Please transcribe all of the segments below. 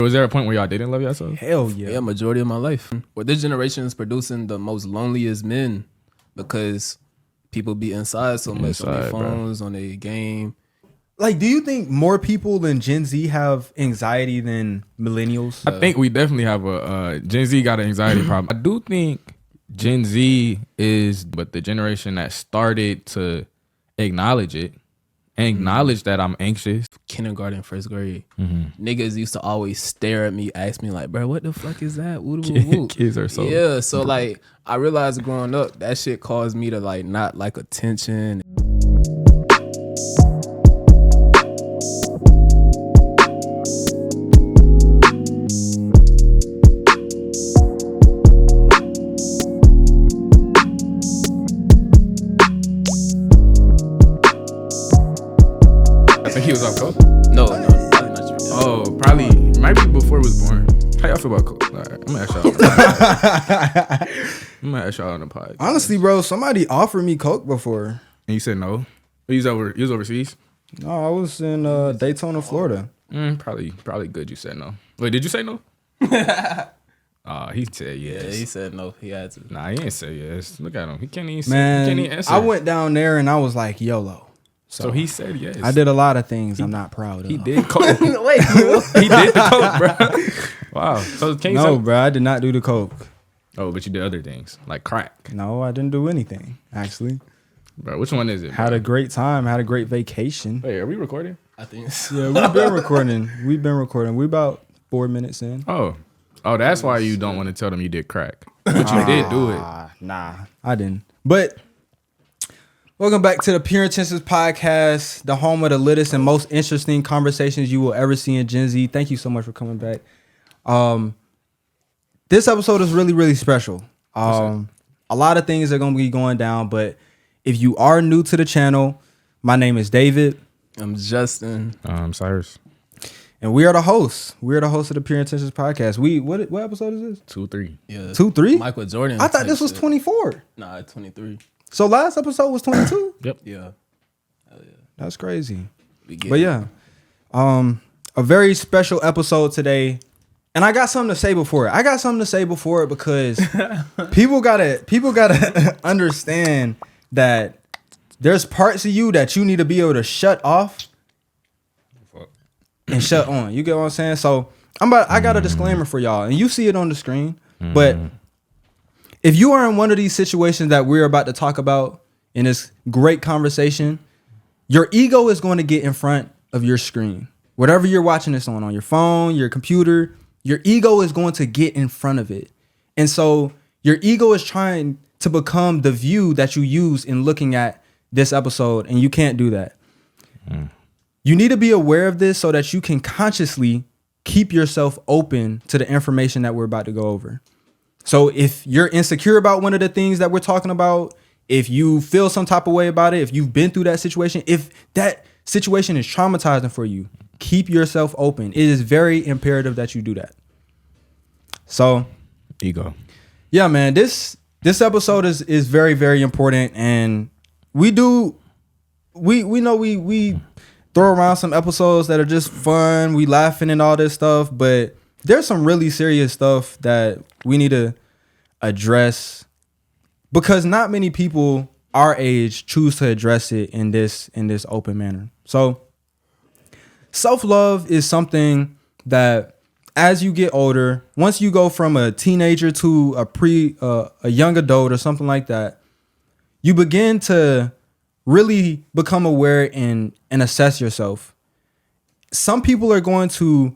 Was there a point where y'all didn't love yourself? Hell yeah. Yeah, majority of my life. Well, this generation is producing the most loneliest men because people be inside so much on their phones, on their game. Like, do you think more people than Gen Z have anxiety than millennials? I think we definitely have a Gen Z got an anxiety problem. I do think Gen Z is but the generation that started to acknowledge it. Acknowledge that I'm anxious. Kindergarten, first grade. Niggas used to always stare at me, ask me like, bro, what the fuck is that? Woo. Kids are so... Yeah, so like, I realized growing up, that shit caused me to like not like attention. He was off coke? No, probably not true. Oh, probably maybe before he was born. How y'all feel about coke? All right, I'm gonna ask y'all on the pod. Honestly, bro, somebody offered me coke before. And you said no? You was overseas? No, I was in Daytona, Florida. Probably good you said no. Wait, did you say no? He said yes. Yeah, he said no. He had to. Nah, he ain't say yes. Look at him. He can't even answer. I went down there and I was like, YOLO. So he said yes. I did a lot of things I'm not proud of. He did coke. Wait, he did the coke, bro. Wow. So can you bro, I did not do the coke. Oh, but you did other things like crack. No, I didn't do anything, actually. Bro, which one is it? Had a great time. Had a great vacation. Wait, are we recording? I think so. Yeah, we've been recording. We about 4 minutes in. Oh, that's why you don't want to tell them you did crack. But you did do it. Nah, I didn't. But welcome back to the Pure Intentions Podcast, the home of the littest and most interesting conversations you will ever see in Gen Z. Thank you so much for coming back. This episode is really, really special. A lot of things are going to be going down, but if you are new to the channel, my name is David. I'm Justin. I'm Cyrus. And we are the hosts. We are the hosts of the Pure Intentions Podcast. What episode is this? 2-3. Yeah. 2-3? Michael Jordan. I thought this was 24. Nah, 23. So last episode was 22? Yep. Yeah. Hell yeah. That's crazy. But yeah, a very special episode today. And I got something to say before it. Because people gotta understand that there's parts of you that you need to be able to shut off and shut on. You get what I'm saying? So I got a disclaimer for y'all, and you see it on the screen. But if you are in one of these situations that we're about to talk about in this great conversation, your ego is going to get in front of your screen. Whatever you're watching this on your phone, your computer, your ego is going to get in front of it. And so your ego is trying to become the view that you use in looking at this episode, and you can't do that. You need to be aware of this so that you can consciously keep yourself open to the information that we're about to go over. So if you're insecure about one of the things that we're talking about, if you feel some type of way about it, if you've been through that situation, if that situation is traumatizing for you, keep yourself open. It is very imperative that you do that. So, Ego. Yeah, man, this episode is very, very important, and we know we throw around some episodes that are just fun, we laughing and all this stuff, but there's some really serious stuff that we need to address because not many people our age choose to address it in this open manner. So self-love is something that as you get older, once you go from a teenager to a young adult or something like that, you begin to really become aware and assess yourself. Some people are going to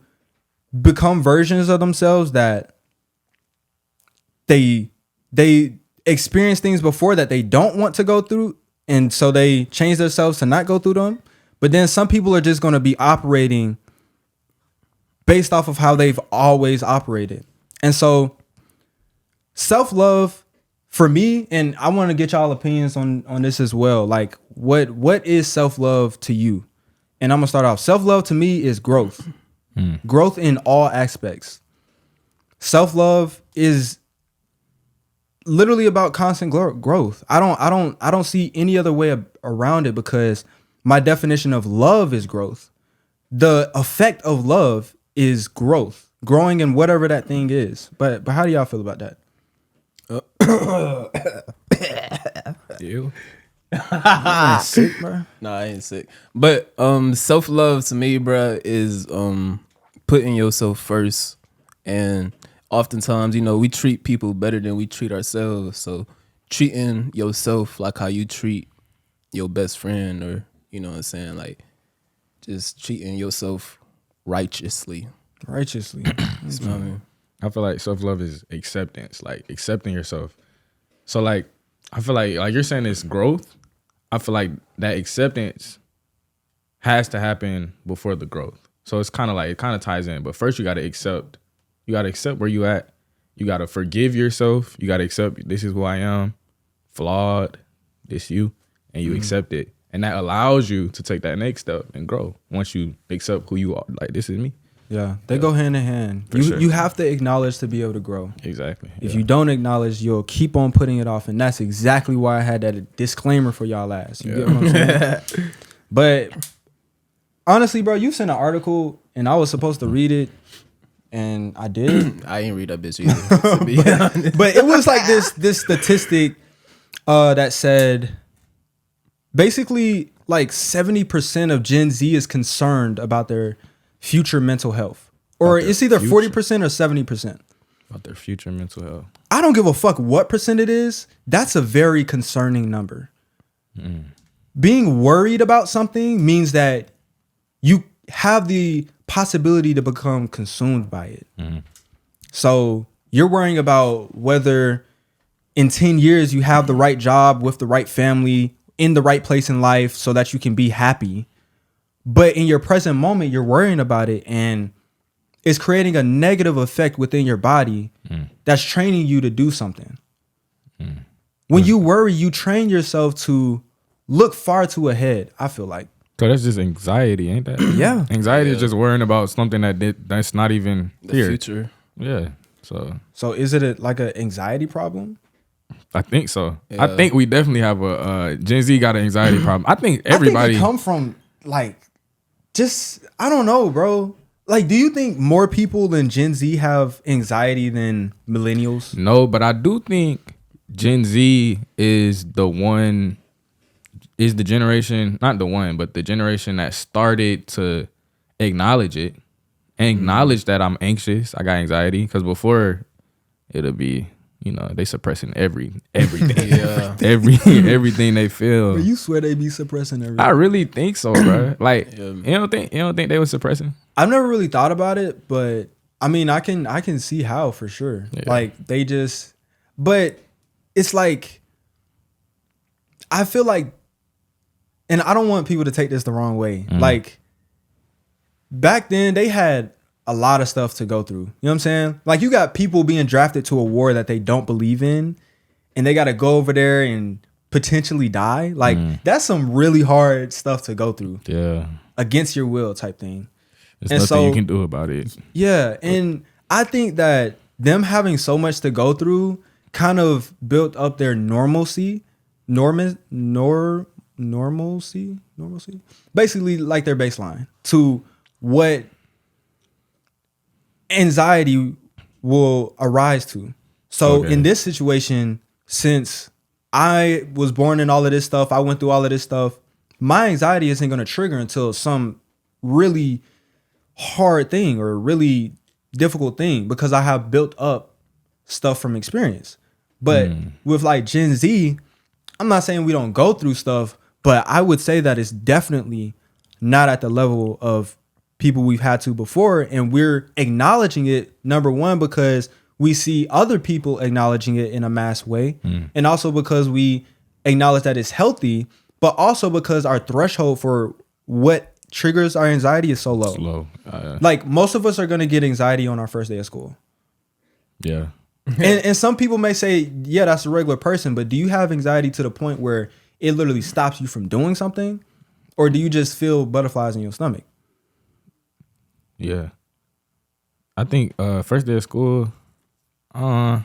become versions of themselves that they experience things before that they don't want to go through, and so they change themselves to not go through them. But then some people are just going to be operating based off of how they've always operated. And so self-love for me, and I want to get y'all opinions on this as well. Like what is self-love to you? And I'm gonna start off. Self-love to me is growth. Growth in all aspects. Self-love is literally about constant growth. I don't see any other way around it because my definition of love is growth. The effect of love is growth. growing in whatever that thing is. But how do y'all feel about that? You? Sick, bro. Nah, I ain't sick. But self-love to me, bro, is putting yourself first. And oftentimes, we treat people better than we treat ourselves. So treating yourself like how you treat your best friend, or you know what I'm saying, like just treating yourself righteously. You know what I mean? I feel like self-love is acceptance, like accepting yourself. So like, I feel like you're saying it's growth. I feel like that acceptance has to happen before the growth. So it's kind of like, it kind of ties in. But first you got to accept. You got to accept where you at. You got to forgive yourself. You got to accept this is who I am, flawed, this you, and you accept it. And that allows you to take that next step and grow once you accept who you are. Like, this is me. Yeah, they go hand in hand. You have to acknowledge to be able to grow. Exactly. If you don't acknowledge, you'll keep on putting it off. And that's exactly why I had that disclaimer for y'all last. You get what I'm saying? But honestly, bro, you sent an article and I was supposed to read it. And I did. I ain't read that bitch either, to be honest. But it was like this statistic that said basically like 70% of Gen Z is concerned about their future mental health. Or it's either 40% or 70%. About their future mental health. I don't give a fuck what percent it is. That's a very concerning number. Being worried about something means that you have the possibility to become consumed by it. So you're worrying about whether in 10 years you have the right job with the right family in the right place in life so that you can be happy. But in your present moment, you're worrying about it and it's creating a negative effect within your body that's training you to do something. When you worry, you train yourself to look far too ahead, I feel like. So that's just anxiety, ain't that? Yeah. Anxiety is just worrying about something that's not even The here. future. Yeah. So is it like an anxiety problem? I think so. Yeah. I think we definitely have a Gen Z got an anxiety problem. I think everybody I think it come from like just I don't know, bro. Like, do you think more people than Gen Z have anxiety than millennials? No, but I do think Gen Z is the generation, not the one, but the generation that started to acknowledge it and acknowledge that I'm anxious. I got anxiety because before it'll be, they suppressing everything, Yeah. everything they feel. Bro, you swear they be suppressing everything. I really think so, bro. Like, you don't think they were suppressing? I've never really thought about it, but I mean, I can see how for sure. Yeah. Like they just, but it's like, I feel like, and I don't want people to take this the wrong way. Like back then they had a lot of stuff to go through. You know what I'm saying? Like you got people being drafted to a war that they don't believe in and they got to go over there and potentially die. Like that's some really hard stuff to go through. Yeah. Against your will type thing. There's nothing you can do about it. Yeah. And I think that them having so much to go through kind of built up their normalcy, basically like their baseline to what anxiety will arise to. So in this situation, since I was born in all of this stuff, I went through all of this stuff, my anxiety isn't going to trigger until some really hard thing or really difficult thing because I have built up stuff from experience. But with like Gen Z, I'm not saying we don't go through stuff, but I would say that it's definitely not at the level of people we've had to before. And we're acknowledging it, number one, because we see other people acknowledging it in a mass way. And also because we acknowledge that it's healthy, but also because our threshold for what triggers our anxiety is so low. Like most of us are going to get anxiety on our first day of school. Yeah. And some people may say, yeah, that's a regular person, but do you have anxiety to the point where it literally stops you from doing something? Or do you just feel butterflies in your stomach? Yeah. I think first day of school, I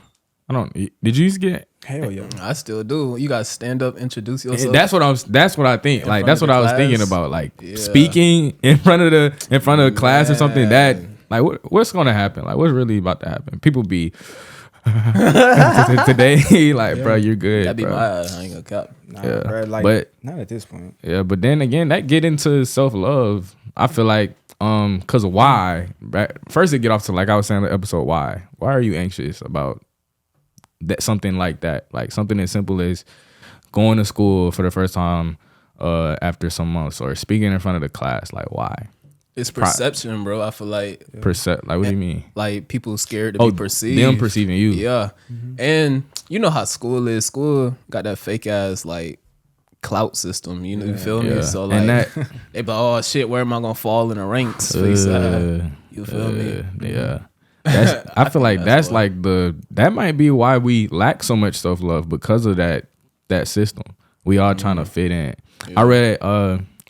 don't. Did you used to get? Hell yeah. I still do. You got to stand up, introduce yourself. That's what I think. Like that's what I was thinking about. Like Yeah. speaking in front of the class or something. Like what's gonna happen? Like what's really about to happen? People be today, like, bro, you're good. That'd be bro. I ain't gonna cap. Nah, Yeah. bro, like, But- not at this point. Yeah, but then again, that get into self-love. I feel like, cause why? First, it get off to, like I was saying in the episode, why? Why are you anxious about that? Something like that, like something as simple as going to school for the first time after some months, or speaking in front of the class. Like, why? It's perception, bro. I feel like Like, what do you mean? like people scared to be perceived. Them perceiving you. Yeah. And you know how school is. School got that fake ass like clout system. You know, you feel me? Yeah. So like And that- they be like, oh shit, where am I gonna fall in the ranks? Face ass. You feel me? Yeah. I feel like that's why. like that might be why we lack so much self-love, because of that system. We all trying to fit in. I read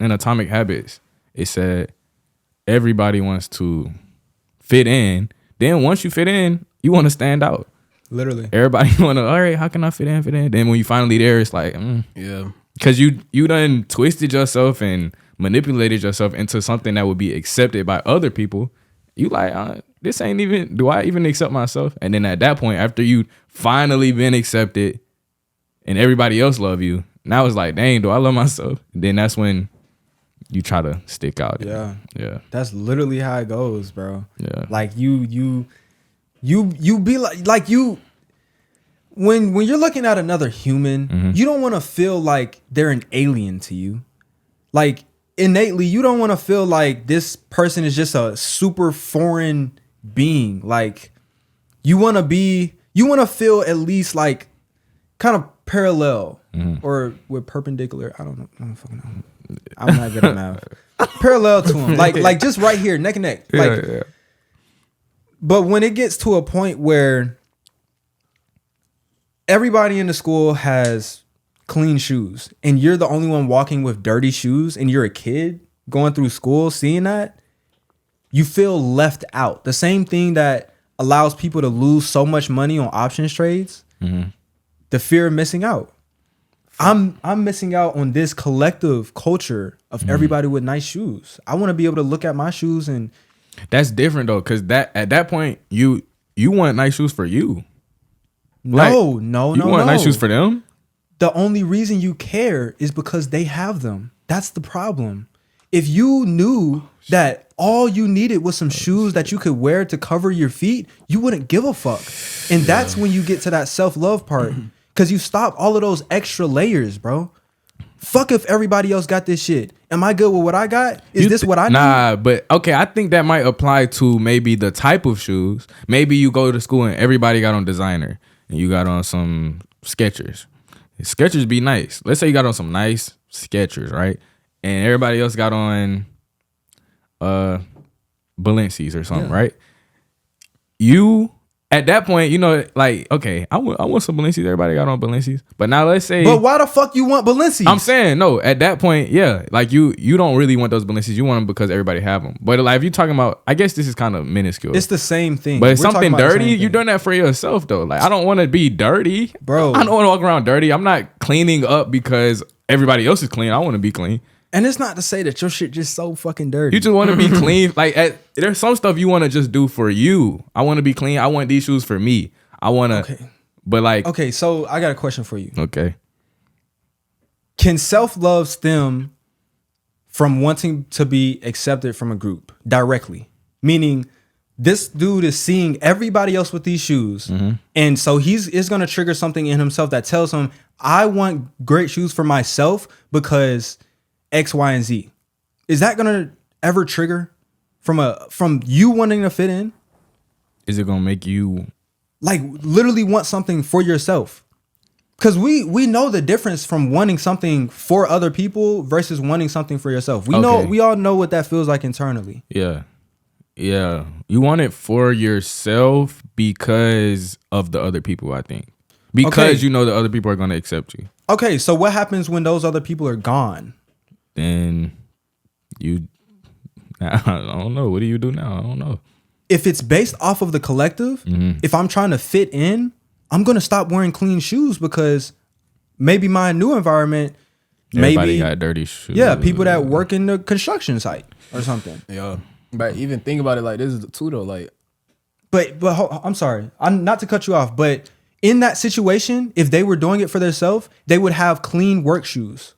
in Atomic Habits, it said everybody wants to fit in. Then once you fit in, you want to stand out. Literally. Everybody want to, all right, how can I fit in? Then when you finally there, it's like, Yeah. because you done twisted yourself and manipulated yourself into something that would be accepted by other people. You like, this ain't even, do I even accept myself? And then at that point, after you finally been accepted and everybody else love you, now it's like, dang, do I love myself? And then that's when you try to stick out. Yeah. Yeah. That's literally how it goes, bro. Yeah. Like you be like you when you're looking at another human, you don't want to feel like they're an alien to you. Like innately, you don't want to feel like this person is just a super foreign being. Like you want to feel at least like kind of parallel or with perpendicular. I don't fucking know. I'm not good at math. Parallel to him, like just right here, neck and neck. Like, yeah. but when it gets to a point where everybody in the school has clean shoes and you're the only one walking with dirty shoes, and you're a kid going through school seeing that, you feel left out. The same thing that allows people to lose so much money on options trades, the fear of missing out. I'm missing out on this collective culture of everybody with nice shoes. I want to be able to look at my shoes and That's different though, because at that point, you want nice shoes for you. no. You want nice shoes for them? The only reason you care is because they have them. That's the problem. If you knew that all you needed was some shoes that you could wear to cover your feet, you wouldn't give a fuck. And that's when you get to that self-love part. Because you stop all of those extra layers, bro. Fuck if everybody else got this shit. Am I good with what I got? Is this what I need? Nah, but okay, I think that might apply to maybe the type of shoes. Maybe you go to school and everybody got on designer and you got on some Skechers. Skechers be nice. Let's say you got on some nice Skechers, right? And everybody else got on Balenci's or something, right? You at that point, you know, like, okay, I want some Balenci's. Everybody got on Balenci's. But now let's say, But why the fuck you want Balenci's? I'm saying, no, at that point, yeah, like you don't really want those Balenci's. You want them because everybody have them. But like if you're talking about, I guess this is kind of minuscule. It's the same thing. But it's We're talking something about the dirty, same you're thing. doing that for yourself though. Like I don't want to be dirty. Bro. I don't want to walk around dirty. I'm not cleaning up because everybody else is clean. I want to be clean. And it's not to say that your shit just so fucking dirty. You just want to be clean. Like there's some stuff you want to just do for you. I want to be clean. I want these shoes for me. I want to, Okay. but like, Okay, so I got a question for you. okay. Can self-love stem from wanting to be accepted from a group directly? Meaning this dude is seeing everybody else with these shoes. And so it's going to trigger something in himself that tells him, I want great shoes for myself because X, Y, and Z. Is that going to ever trigger from you wanting to fit in? Is it going to make you, Like literally want something for yourself? Because we know the difference from wanting something for other people versus wanting something for yourself. We all know what that feels like internally. yeah. You want it for yourself because of the other people, I think. Because you know the other people are going to accept you. Okay, so what happens when those other people are gone? Then I don't know. What do you do now? I don't know. If it's based off of the collective, if I'm trying to fit in, I'm going to stop wearing clean shoes because maybe my new environment, Everybody maybe got dirty shoes. yeah, people that work in the construction site or something. Yeah. But even think about it like this is too though. Like, I'm sorry, I'm not to cut you off, but in that situation, if they were doing it for themselves, they would have clean work shoes.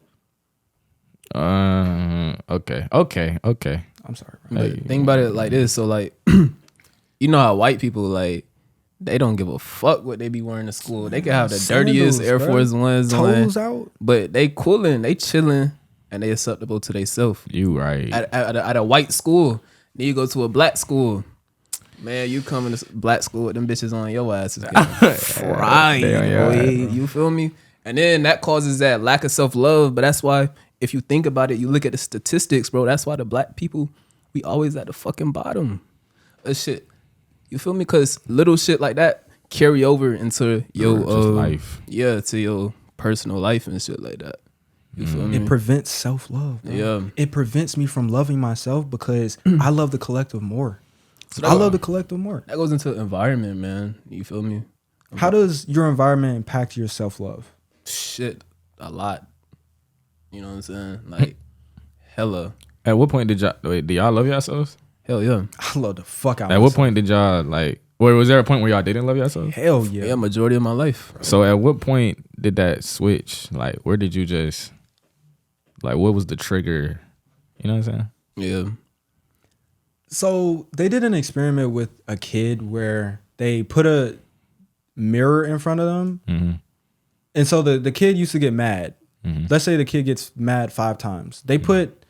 Okay. I'm sorry, bro. but think about it like this. So like, you know how white people like they don't give a fuck what they be wearing to school. They can have the dirtiest Air Force Ones toes on, out, but they coolin', they chilling, and they acceptable to themselves. You right. At a white school, then you go to a black school. Man, you come to black school with them bitches on your ass is getting fried, boy. You feel me? And then that causes that lack of self-love. But that's why, if you think about it, you look at the statistics, bro. That's why the black people, we always at the fucking bottom of shit. You feel me? Because little shit like that carry over into your life. Yeah, to your personal life and shit like that. You feel me? it prevents self-love, bro. Yeah. It prevents me from loving myself because I love the collective more. So I love the collective more. That goes into environment, man. You feel me? How does your environment impact your self-love? Shit, a lot. You know what I'm saying? Like, hella. At what point did y'all love yourselves? Hell yeah. I love the fuck out. At what point did y'all like? Or was there a point where y'all didn't love yourselves? Hell yeah. Yeah, majority of my life. So at what point did that switch? Like, where did you just like? What was the trigger? You know what I'm saying? Yeah. So they did an experiment with a kid where they put a mirror in front of them. Mm-hmm. And so the kid used to get mad. Mm-hmm. Let's say the kid gets mad 5 times. They put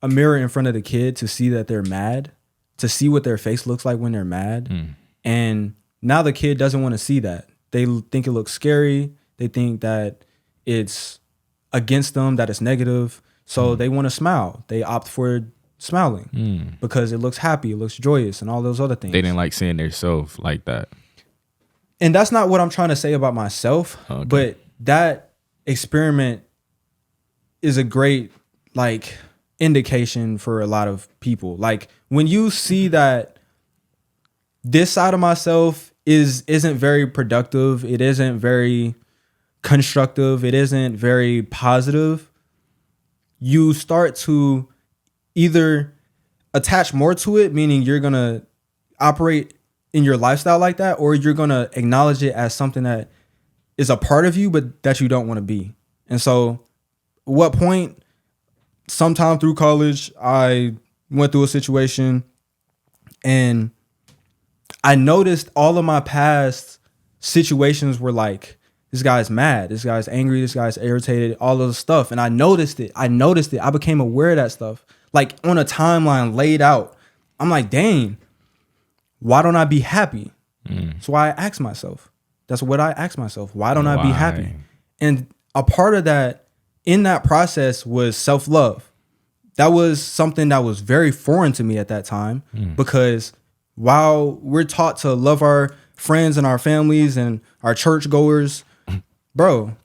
a mirror in front of the kid to see that they're mad, to see what their face looks like when they're mad. Mm. And now the kid doesn't want to see that. They think it looks scary. They think that it's against them, that it's negative. So they want to smile. They opt for smiling because it looks happy, it looks joyous, and all those other things. They didn't like seeing their self like that. And that's not what I'm trying to say about myself, Okay. but that experiment is a great like indication for a lot of people. Like when you see that this side of myself isn't very productive, it isn't very constructive, it isn't very positive, you start to either attach more to it, meaning you're going to operate in your lifestyle like that, or you're going to acknowledge it as something that is a part of you, but that you don't want to be. And so what point, sometime through college, I went through a situation and I noticed all of my past situations were like, this guy's mad, this guy's angry, this guy's irritated, all of the stuff. And I noticed it. I became aware of that stuff. Like on a timeline laid out. I'm like, dang, why don't I be happy? So I asked myself. That's what I asked myself. Why don't I be happy? And a part of that, in that process, was self-love. That was something that was very foreign to me at that time because while we're taught to love our friends and our families and our churchgoers, bro,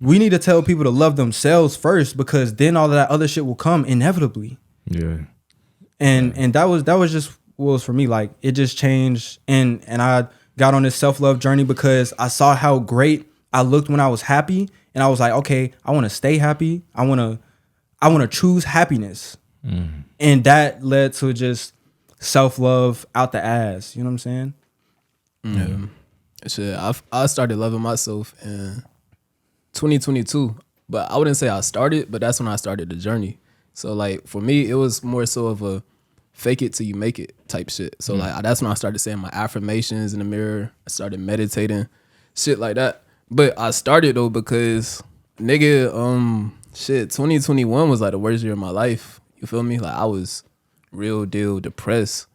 we need to tell people to love themselves first because then all of that other shit will come inevitably. Yeah. And that was just what was for me. Like it just changed and I got on this self-love journey because I saw how great I looked when I was happy and I was like, okay, I want to stay happy. I want to choose happiness. And that led to just self-love out the ass. You know what I'm saying? Yeah. Shit, I started loving myself in 2022, but I wouldn't say I started, but that's when I started the journey. So like for me, it was more so of a fake it till you make it type shit. So like that's when I started saying my affirmations in the mirror. I started meditating, shit like that. But I started though because nigga, 2021 was like the worst year of my life. You feel me? Like I was real deal depressed,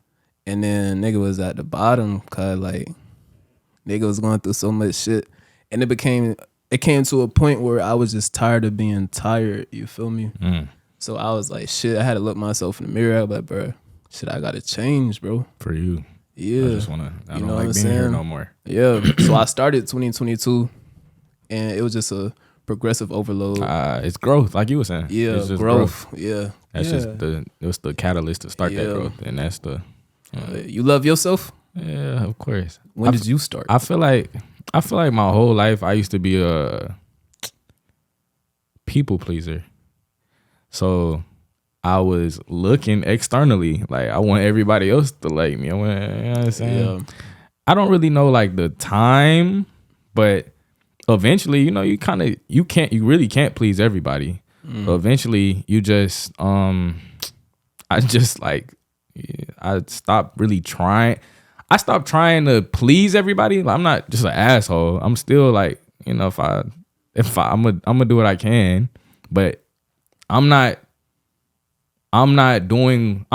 and then nigga was at the bottom cause like nigga was going through so much shit, and it came to a point where I was just tired of being tired. You feel me? So I was like, shit. I had to look myself in the mirror. I was like, bro, shit, I gotta change, bro. For you. Yeah. I just wanna. I You don't know like what I'm being here saying? no more. Yeah. So I started 2022, and it was just a progressive overload. It's growth, like you were saying. Yeah, It's just growth. Yeah. That's just it was the catalyst to start that Yeah. growth, and that's the. You love yourself? Yeah, of course. When did you start? I feel like my whole life I used to be a people pleaser. So I was looking externally. Like I want everybody else to like me. You know what I'm saying? Yeah. I don't really know like the time, but eventually, you know, you really can't please everybody. Eventually you just I stopped really trying. I stopped trying to please everybody. Like, I'm not just an asshole. I'm still like, you know, I'm gonna do what I can, but I'm not doing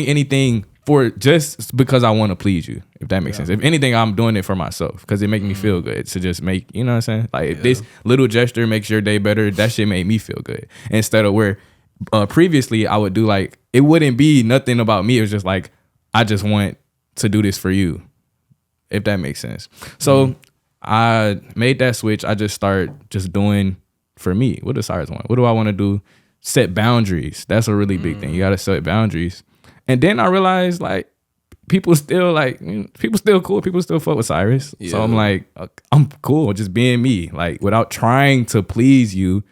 anything for just because I want to please you, if that makes sense. If anything, I'm doing it for myself because it makes me feel good to just make, you know what I'm saying? Like if this little gesture makes your day better, that shit made me feel good. Instead of where previously I would do like, it wouldn't be nothing about me. It was just like, I just want to do this for you, if that makes sense. So I made that switch. I just start just doing for me. What does Cyrus want? What do I want to do? Set boundaries. That's a really big thing. You got to set boundaries. And then I realized like people still cool. People still fuck with Cyrus. Yeah. So I'm like, I'm cool just being me, like without trying to please you.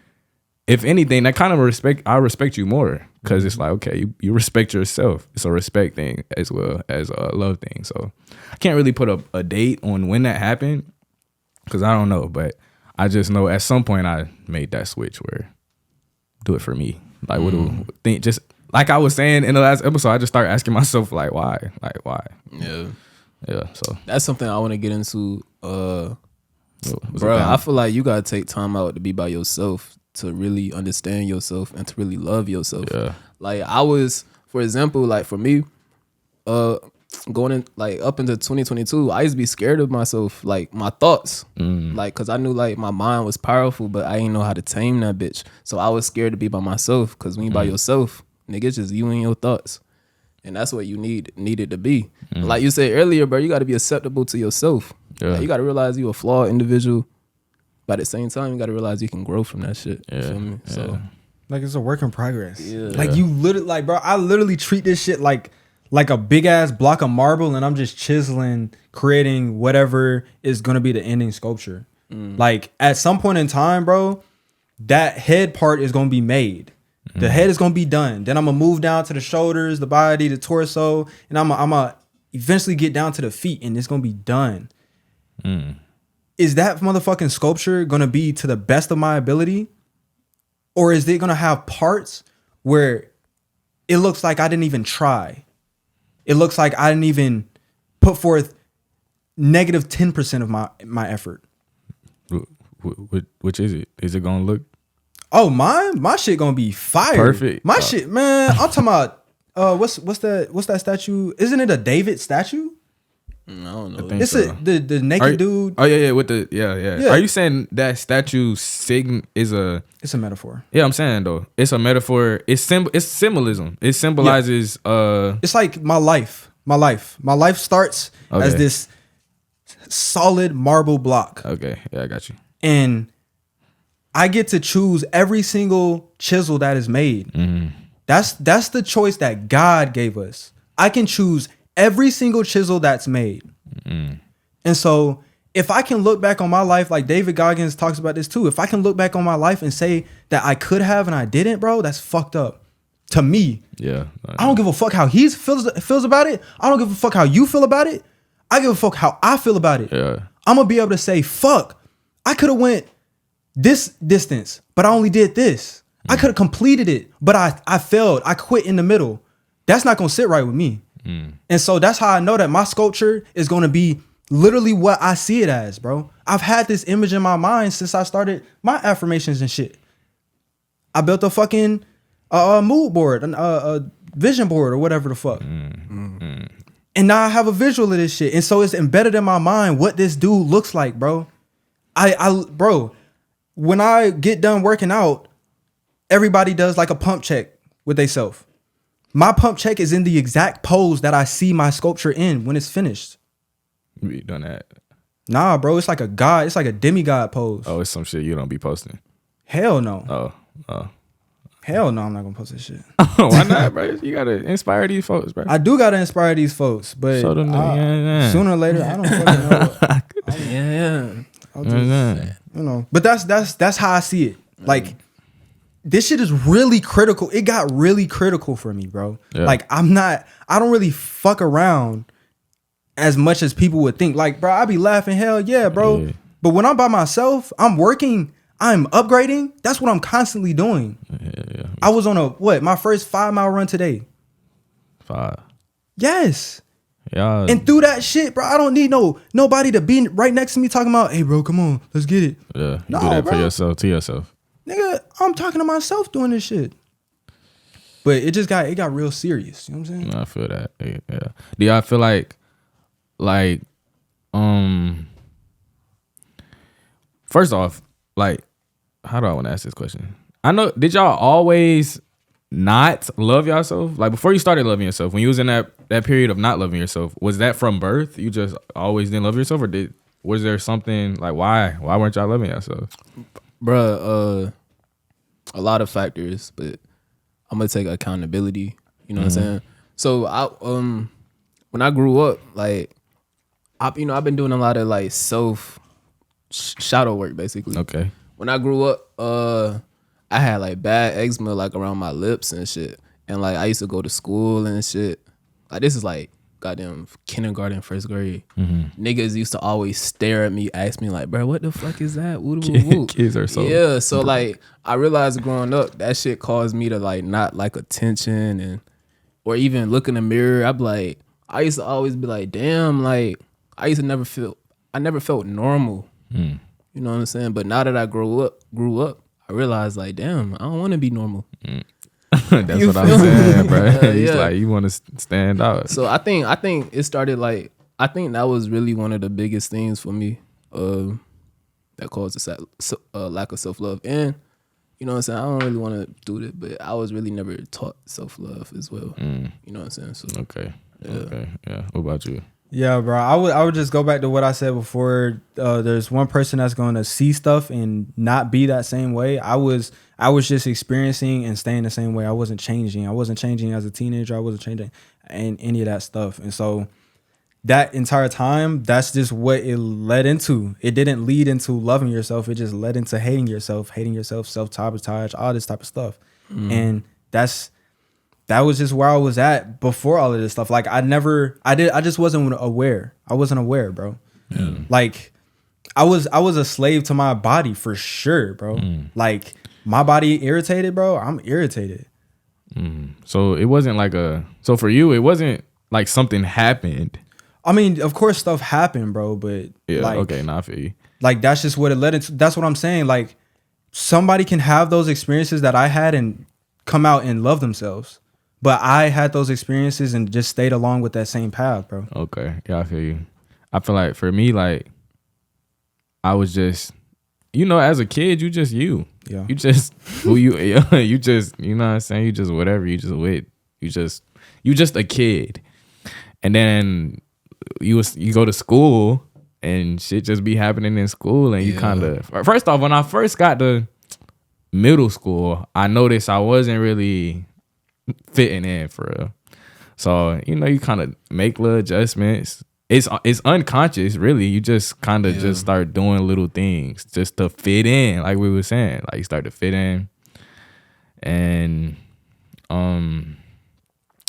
If anything, that kind of I respect you more because it's like, okay, you respect yourself. It's a respect thing as well as a love thing. So I can't really put a date on when that happened because I don't know, but I just know at some point I made that switch where do it for me. Like what do think? Just like I was saying in the last episode, I just started asking myself like why? Like why? Yeah. So that's something I want to get into. Bro, I feel like you gotta take time out to be by yourself, to really understand yourself and to really love yourself. Yeah. Like I was, for example, like for me, going in like up into 2022, I used to be scared of myself, like my thoughts, like because I knew like my mind was powerful, but I didn't know how to tame that bitch. So I was scared to be by myself because when you by yourself, nigga, it's just you and your thoughts, and that's what you needed to be. Like you said earlier, bro, you got to be acceptable to yourself. Yeah. Like, you got to realize you a flawed individual, but at the same time, you got to realize you can grow from that shit. Yeah. You feel me? Yeah. So like it's a work in progress. Yeah. Like you literally, like bro, I literally treat this shit like a big ass block of marble, and I'm just chiseling, creating whatever is gonna be the ending sculpture. Like at some point in time, bro, that head part is gonna be made. The head is gonna be done. Then I'm gonna move down to the shoulders, the body, the torso, and I'm gonna eventually get down to the feet, and it's gonna be done. Is that motherfucking sculpture gonna be to the best of my ability, or is it gonna have parts where it looks like I didn't even try? It looks like I didn't even put forth negative 10% of my effort. Which is it? Is it gonna look? Oh, my shit gonna be fire. Perfect. My shit, man. I'm talking about what's that statue? Isn't it a David statue? I don't know. It's so. The naked dude. Oh yeah, with the yeah. Are you saying that statue is a? It's a metaphor. Yeah, I'm saying though, it's a metaphor. It's symbolism. It symbolizes. Yeah. It's like my life. My life starts as this solid marble block. Okay, yeah, I got you. And I get to choose every single chisel that is made. That's the choice that God gave us. I can choose every single chisel that's made. And so if I can look back on my life, like David Goggins talks about this too, if I can look back on my life and say that I could have and I didn't, bro, that's fucked up to me. Yeah. I don't give a fuck how he feels about it. I don't give a fuck how you feel about it. I give a fuck how I feel about it. Yeah. I'm gonna be able to say, fuck, I could have went this distance, but I only did this. I could have completed it, but I failed. I quit in the middle. That's not gonna sit right with me. And so that's how I know that my sculpture is going to be literally what I see it as, bro. I've had this image in my mind since I started my affirmations and shit. I built a fucking mood board, a vision board or whatever the fuck. And now I have a visual of this shit. And so it's embedded in my mind what this dude looks like, bro. Bro, when I get done working out, everybody does like a pump check with themselves. My pump check is in the exact pose that I see my sculpture in when it's finished. You done that? Nah, bro. It's like a god. It's like a demigod pose. Oh, it's some shit you don't be posting. Hell no. Oh. Hell no, I'm not gonna post this shit. Why not, bro? You gotta inspire these folks, bro. I do gotta inspire these folks, but sooner or later, I don't fucking know. I'll just, you know. But that's how I see it. Like, this shit is really critical. It got really critical for me, bro. Yeah. Like I don't really fuck around as much as people would think. Like, bro, I be laughing, hell yeah, bro. Yeah. But when I'm by myself, I'm working, I'm upgrading. That's what I'm constantly doing. Yeah. I was on my first 5-mile run today. 5. Yes. Yeah. And through that shit, bro, I don't need nobody to be right next to me talking about, hey, bro, come on, let's get it. Yeah. You No, do that for bro. yourself, to yourself. Nigga, I'm talking to myself doing this shit. But it got real serious. You know what I'm saying? No, I feel that. Yeah. Do y'all feel like first off, like, how do I want to ask this question? I know, did y'all always not love yourself? Like before you started loving yourself, when you was in that period of not loving yourself, was that from birth? You just always didn't love yourself, or was there something like why weren't y'all loving yourself? Bruh, a lot of factors, but I'm gonna take accountability. You know what I'm saying? So I when I grew up, like I've been doing a lot of like self shadow work basically. Okay. When I grew up, I had like bad eczema like around my lips and shit. And like I used to go to school and shit. Like this is like goddamn kindergarten, first grade. Niggas used to always stare at me, ask me like, bro, what the fuck is that? Woo. Kids are so Yeah, so like I realized growing up that shit caused me to like not like attention and or even look in the mirror. I used to always be like, damn, like I never felt normal. You know what I'm saying? But now that I grew up, I realized like, damn, I don't want to be normal. That's You what I'm feel me? saying, bro. It's Yeah. like you want to stand out. So I think it started like I think that was really one of the biggest things for me that caused a lack of self-love. And you know what I'm saying? I don't really want to do it, but I was really never taught self-love as well. You know what I'm saying? So Okay. Yeah. What about you? Yeah, bro. I would just go back to what I said before. There's one person that's going to see stuff and not be that same way. I was just experiencing and staying the same way. I wasn't changing. I wasn't changing as a teenager. I wasn't changing in any of that stuff. And so that entire time, that's just what it led into. It didn't lead into loving yourself. It just led into hating yourself, self-sabotage, all this type of stuff. And that was just where I was at before all of this stuff. Like I just wasn't aware. I wasn't aware, bro. Like I was a slave to my body for sure, bro. Like my body irritated, bro. I'm irritated. So it wasn't like so for you, it wasn't like something happened. I mean, of course stuff happened, bro, but Yeah. like, Okay. Nah, I feel you. like that's just what it led into. That's what I'm saying. Like somebody can have those experiences that I had and come out and love themselves. But I had those experiences and just stayed along with that same path, bro. Okay. Yeah, I feel you. I feel like for me, like I was just, as a kid, you just you. Yeah. You just who you just, you know what I'm saying? You just whatever. You just with. You just a kid. And then you go to school and shit just be happening in school and you kind of, first off, when I first got to middle school, I noticed I wasn't really fitting in for real. So, you kind of make little adjustments. It's unconscious, really. You just kind of just start doing little things just to fit in, like we were saying. Like you start to fit in. And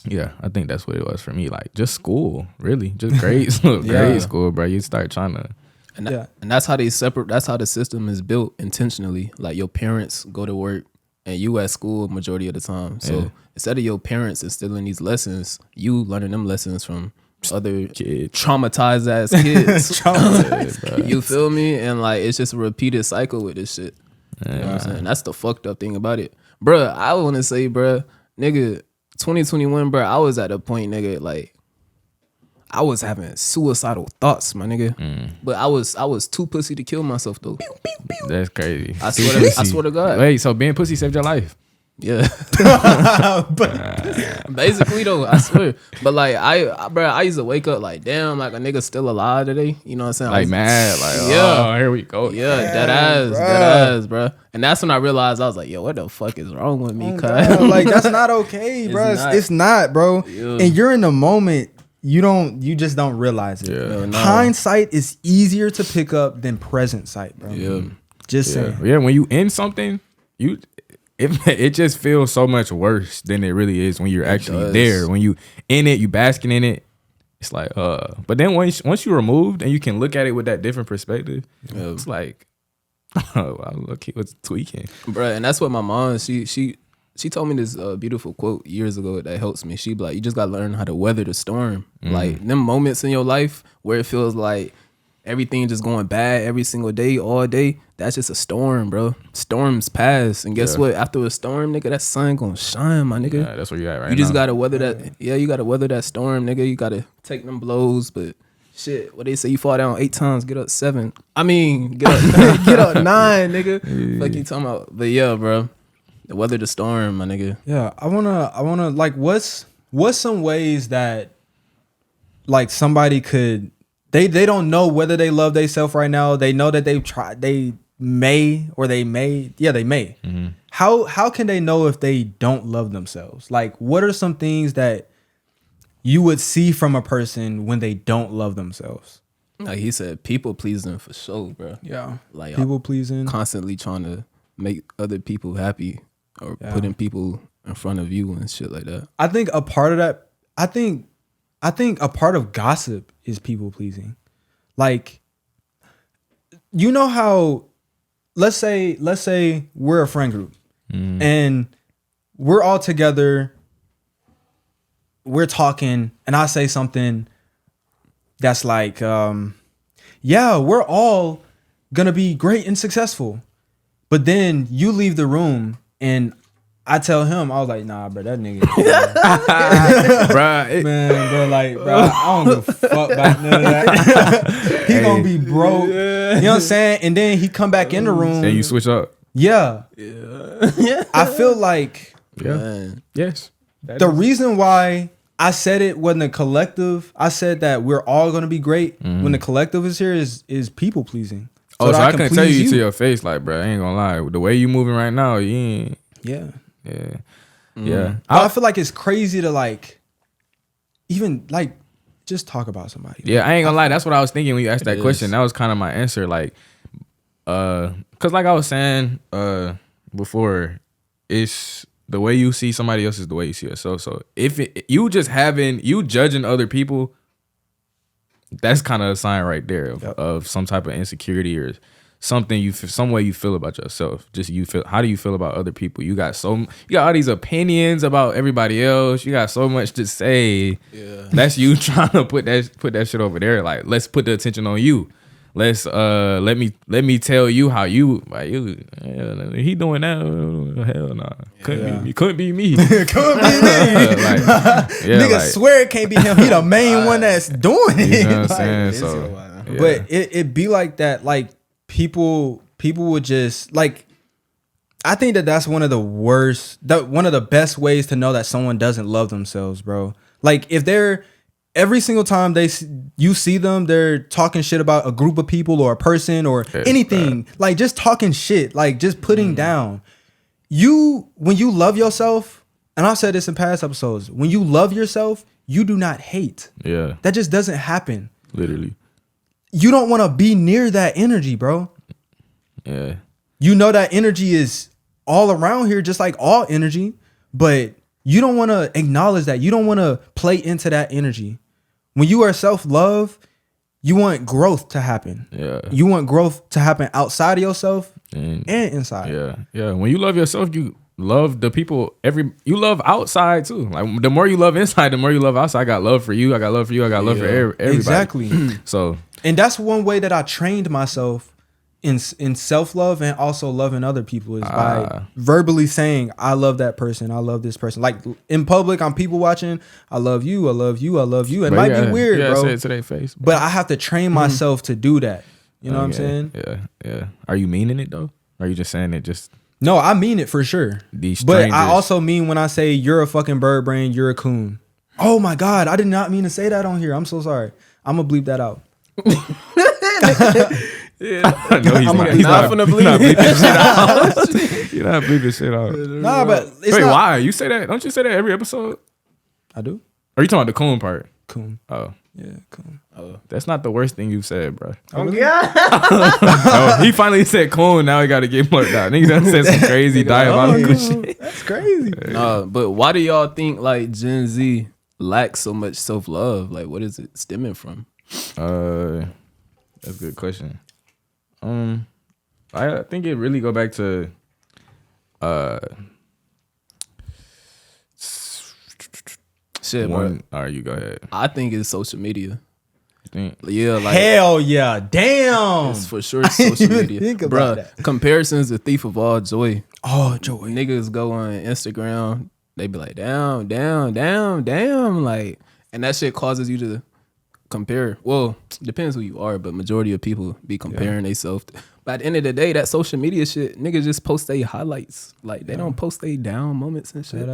yeah, I think that's what it was for me. Like just school, really. Just grade school, bro. You start trying to And that's how they separate. That's how the system is built intentionally. Like your parents go to work and you at school majority of the time. So instead of your parents instilling these lessons, you learning them lessons from other kids. traumatized ass kids. You feel me? And like it's just a repeated cycle with this shit. You know what I'm saying? That's the fucked up thing about it. Bruh, I want to say, bruh, nigga, 2021, bruh, I was at a point, nigga, like I was having suicidal thoughts, my nigga. But I was too pussy to kill myself though. That's crazy. I swear to God. Wait, so being pussy saved your life? Yeah. Basically though, I swear. But like I used to wake up like, damn, like a nigga still alive today. You know what I'm saying? Like mad, like here we go. Yeah, dead ass, bro. And that's when I realized I was like, yo, what the fuck is wrong with me? Like that's not okay, bro. It's not, bro. Yeah. And you're in the moment. You just don't realize it. Yeah. No. Hindsight is easier to pick up than present sight, bro. Yeah. Just saying. Yeah, when you in something, it just feels so much worse than it really is when you're actually does. there. When you in it, you basking in it. It's like, but then once you're removed and you can look at it with that different perspective, it's like, oh, look, he was tweaking, bro. And that's what my mom, she told me this beautiful quote years ago that helps me. She be like, you just gotta learn how to weather the storm. Like them moments in your life where it feels like everything just going bad every single day, all day. That's just a storm, bro. Storms pass, and guess what? After a storm, nigga, that sun gonna shine, my nigga. Yeah, that's where you at right now. You just gotta weather that. Yeah, you gotta weather that storm, nigga. You gotta take them blows, but shit, what they say, you fall down 8 times, get up 7. I mean, get up, get up 9, nigga. Yeah. Fuck you talking about? But yeah, bro, weather the storm, my nigga. Yeah, I wanna like, what's some ways that like somebody could, they don't know whether they love themselves right now. They know that they've tried, they may. Mm-hmm. How can they know if they don't love themselves? Like, what are some things that you would see from a person when they don't love themselves? Like he said, people pleasing for sure, bro. Yeah, like people pleasing, constantly trying to make other people happy or putting people in front of you and shit like that. I think a part of that, I think a part of gossip is people pleasing. Like, you know how, let's say we're a friend group and we're all together, we're talking, and I say something that's like, yeah, we're all gonna be great and successful. But then you leave the room and I tell him, I was like, nah, bro, that nigga, bro, man, bro, like, bro, I don't give a fuck about none of that. He gonna be broke. You know what I'm saying? And then he come back in the room. and you switch up. Yeah. I feel like Man. Yes. the reason why I said it wasn't a collective, I said that we're all gonna be great when the collective is here is people pleasing. So that I can tell please you to your face, like, bro, I ain't gonna lie. The way you moving right now, you ain't. Yeah. Yeah. Yeah. I feel like it's crazy to like, even like, just talk about somebody. Yeah, I ain't gonna lie. That's what I was thinking when you asked that It question. is. That was kind of my answer. Like, cause like I was saying before, it's the way you see somebody else is the way you see yourself. So if you judging other people, that's kind of a sign right there of some type of insecurity or something some way you feel about yourself. Just how do you feel about other people? You got all these opinions about everybody else. You got so much to say. Yeah. That's you trying to put that shit over there. Like, let's put the attention on you. Let's let me tell you how you like you. He doing that? Hell nah. Couldn't be me. Could be me. Nigga swear it can't be him. He the main one that's doing it. You know what I'm saying? But it be like that. Like, people would just like, I think that's one of the worst, one of the best ways to know that someone doesn't love themselves, bro. Like, if they're every single time you see them, they're talking shit about a group of people or a person or anything, like just talking shit, like just putting down. When you love yourself, and I've said this in past episodes, when you love yourself, you do not hate. Yeah. That just doesn't happen. Literally. You don't want to be near that energy, bro. Yeah. You know that energy is all around here, just like all energy, but you don't want to acknowledge that. You don't want to play into that energy. When you are self-love, you want growth to happen. Yeah. You want growth to happen outside of yourself and inside. Yeah. Yeah. When you love yourself, you love the people. You love outside too. Like, the more you love inside, the more you love outside. I got love for you. I got love for you. I got love for everybody. Exactly. So, and that's one way that I trained myself in self-love and also loving other people is by verbally saying, I love that person. I love this person. Like, in public, I'm people watching. I love you. I love you. I love you. It might be weird, bro. Say it to their face. Bro. But I have to train myself to do that. You know what I'm saying? Yeah. Yeah. Are you meaning it though? Or are you just saying it just... No, I mean it for sure. But I also mean when I say you're a fucking bird brain, you're a coon. Oh my God, I did not mean to say that on here. I'm so sorry. I'm gonna bleep that out. Yeah, no, he's not gonna bleep this shit out. You're not bleeping shit out. Nah, but it's wait, not... why? You say that? Don't you say that every episode? I do. Are you talking about the coon part? Coon. Oh, Yeah, cool. That's not the worst thing you said, bro. Oh, really? No, he finally said cool. Now he got to get marked out. Nigga done said some crazy diabolical shit. That's crazy. But why do y'all think like Gen Z lacks so much self-love? Like, what is it stemming from? That's a good question. I think it really go back to Shit, one. bro. All right, you go ahead. I think it's social media. You think? Yeah, like Hell yeah. Damn. it's for sure social even media. think about Bruh, comparison's the thief of all joy. Oh, Joey. Niggas go on Instagram, they be like, down, like, and that shit causes you to compare. Well, depends who you are, but majority of people be comparing themselves. But at the end of the day, that social media shit, niggas just post their highlights. Like, they don't post their down moments and shit.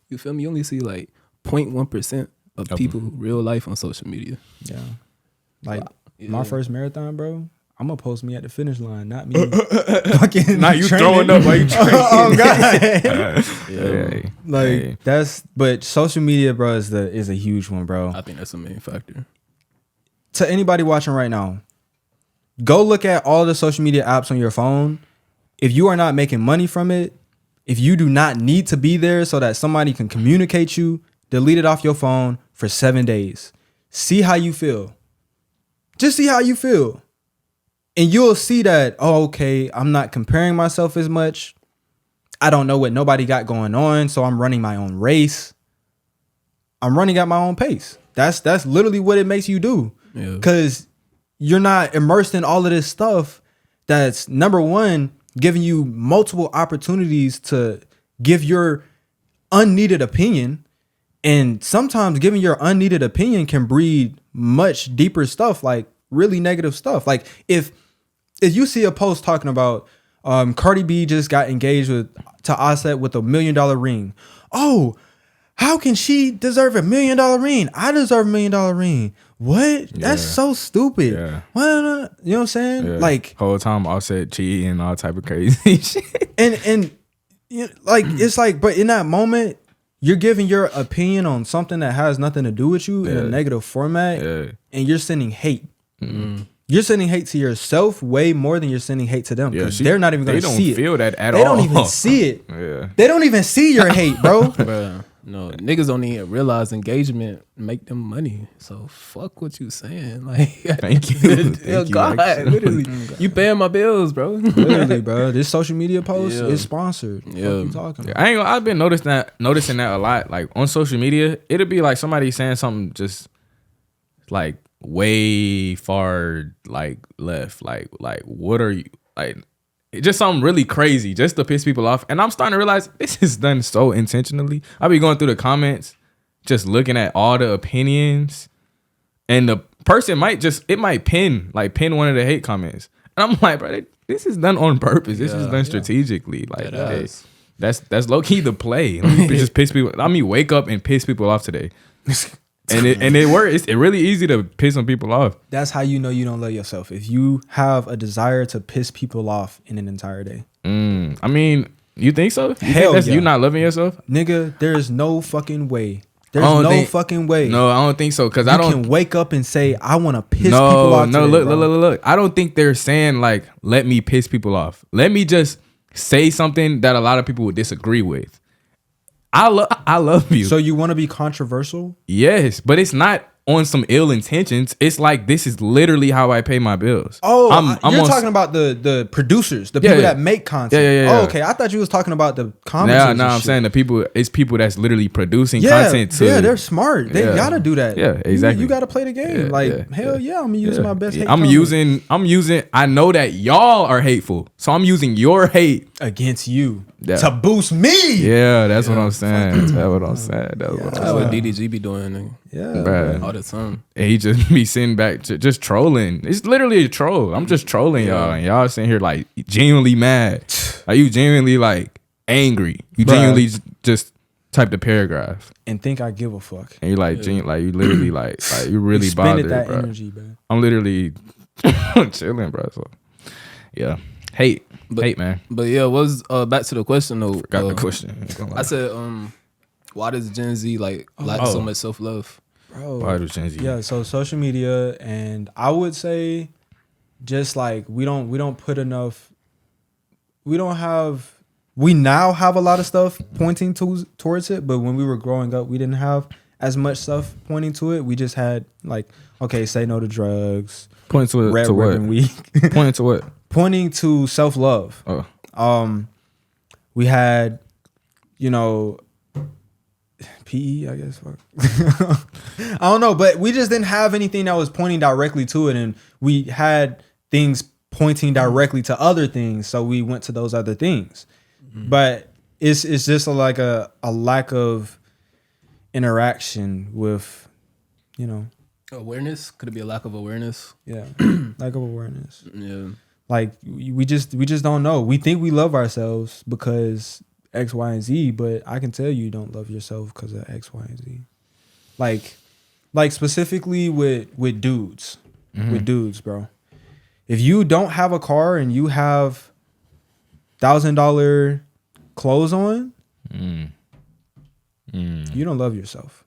You feel me? You only see like 0.1% of people real life on social media. Yeah. Like, my first marathon, bro, I'm going to post me at the finish line, not me. Fucking Not you training. throwing up while you training. Oh, God. Yeah. Like, but social media, bro, is a huge one, bro. I think that's the main factor. To anybody watching right now, go look at all the social media apps on your phone. If you are not making money from it, if you do not need to be there so that somebody can communicate you, delete it off your phone for 7 days. See how you feel. Just see how you feel. And you'll see that, oh, okay, I'm not comparing myself as much. I don't know what nobody got going on, so I'm running my own race. I'm running at my own pace. That's literally what it makes you do. Because you're not immersed in all of this stuff that's, number one, giving you multiple opportunities to give your unneeded opinion. And sometimes giving your unneeded opinion can breed much deeper stuff, like really negative stuff. Like if you see a post talking about Cardi B just got engaged to Offset with $1 million ring. Oh, how can she deserve $1 million ring? I deserve $1 million ring. What? That's so stupid. Yeah. Well, you know what I'm saying? Yeah. Like whole time Offset cheating and all type of crazy shit. and you know, like it's like, but in that moment, you're giving your opinion on something that has nothing to do with you in a negative format, and you're sending hate. Mm-hmm. You're sending hate to yourself way more than you're sending hate to them because they're not even going to see it. They don't feel that at all. They don't even see it. Yeah. They don't even see your hate, bro. Bruh, no, niggas don't even realize engagement make them money. So fuck what you saying. Like, Thank you. Oh God, literally, you paying my bills, bro. Literally, bro. This social media post is sponsored. What you talking about? I've been noticing that a lot. Like on social media, it'll be like somebody saying something just like way far like left. Like what are you like? Just something really crazy just to piss people off. And I'm starting to realize this is done so intentionally. I'll be going through the comments, just looking at all the opinions. And the person might pin one of the hate comments. And I'm like, bro, this is done on purpose. This is done strategically. Like, that's low key the play. Let me just piss people. Let me wake up and piss people off today. And it works. It's really easy to piss some people off. That's how you know you don't love yourself. If you have a desire to piss people off in an entire day. I mean, you think so? Hell yeah. You not loving yourself? Nigga, there is no fucking way. There's fucking way. No, I don't think so. Because I can wake up and say, I want to piss people off. No, today, look. I don't think they're saying like, let me piss people off. Let me just say something that a lot of people would disagree with. I love you. So you want to be controversial? Yes, but it's not on some ill intentions. It's like, this is literally how I pay my bills. Oh, you're talking about the producers, the people that make content. Yeah. Oh, okay. I thought you was talking about the commenters. No, I'm saying it's people that's literally producing content too. Yeah, they're smart. They gotta do that. Yeah, exactly. You gotta play the game. Hell yeah, I'm gonna use my best hate. I'm using, I know that y'all are hateful. So I'm using your hate against you to boost me. Yeah, that's what I'm saying. That's what I'm saying. That's what DDG be doing. Nigga. Yeah, bro. All the time. And he just be sitting back just trolling. It's literally a troll. I'm just trolling y'all, and y'all sitting here like genuinely mad. Are you genuinely like angry? You genuinely just type the paragraph and think I give a fuck. And you like, you literally like you really bothered, that bro. Energy, bro. I'm literally chilling, bro. So yeah, hate, man. But yeah, back to the question though. Forgot the question. I said, why does Gen Z like lack so much self-love? Bro. Why do Gen Z? Yeah, so social media, and I would say just like we don't put enough. We now have a lot of stuff pointing towards it, but when we were growing up, we didn't have as much stuff pointing to it. We just had like, okay, say no to drugs. Pointing to Red to what? Ribbon Week. Pointing to what? Pointing to self-love. Oh. We had, PE, I guess. I don't know, but we just didn't have anything that was pointing directly to it, and we had things pointing directly to other things, so we went to those other things. But it's just like a lack of interaction with, awareness. Could it be a lack of awareness? Yeah, lack of awareness. Yeah. Like we just don't know. We think we love ourselves because X, Y, and Z, but I can tell you don't love yourself because of X, Y, and Z. Like specifically with dudes, bro. If you don't have a car and you have $1,000 clothes on, you don't love yourself.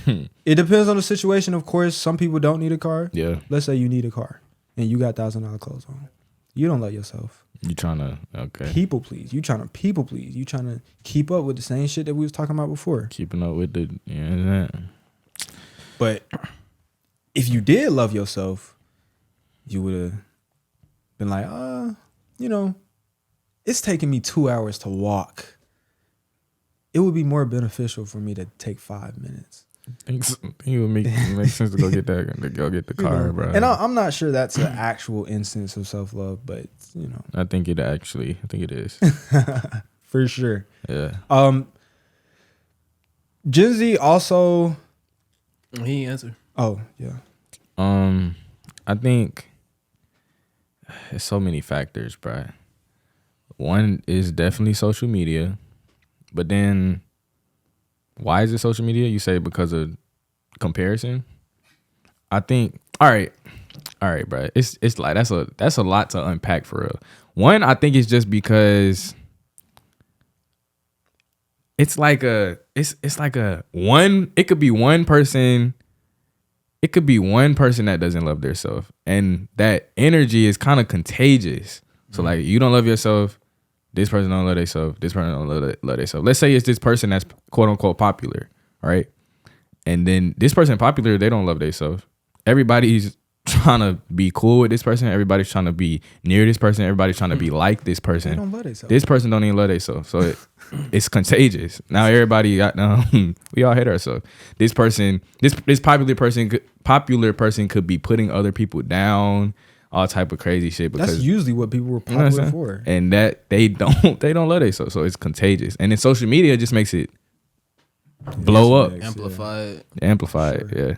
It depends on the situation, of course. Some people don't need a car. Yeah. Let's say you need a car and you got $1,000 clothes on. You don't love yourself. You trying to people please. You trying to people please. You trying to keep up with the same shit that we was talking about before. keeping up with the yeah. But if you did love yourself, you would have been like, it's taking me 2 hours to walk. It would be more beneficial for me to take 5 minutes. I think it would make sense to go get the car, bro. And I'm not sure that's an actual instance of self-love, but I think it is. for sure. Yeah. Gen Z also. He answered. Oh yeah. I think there's so many factors, bro. One is definitely social media, but then why is it social media? You say because of comparison. I think all right, bro. It's like that's a lot to unpack for real. One, I think it's just because it's like a one. It could be one person. It could be one person that doesn't love themselves, and that energy is kind of contagious. So like, you don't love yourself. This person don't love themselves. This person don't love themselves. Let's say it's this person that's quote unquote popular, right? And then this person popular, they don't love themselves. Everybody's trying to be cool with this person. Everybody's trying to be near this person. Everybody's trying to be like this person. They don't love themselves. This person don't even love themselves. So it's contagious. Now everybody got we all hate ourselves. This person, this popular person could be putting other people down, all type of crazy shit. Because that's usually what people were popular for. And that they don't love themselves. So it's contagious. And then social media just makes it blow up. Amplify Amplified, Sure. yeah.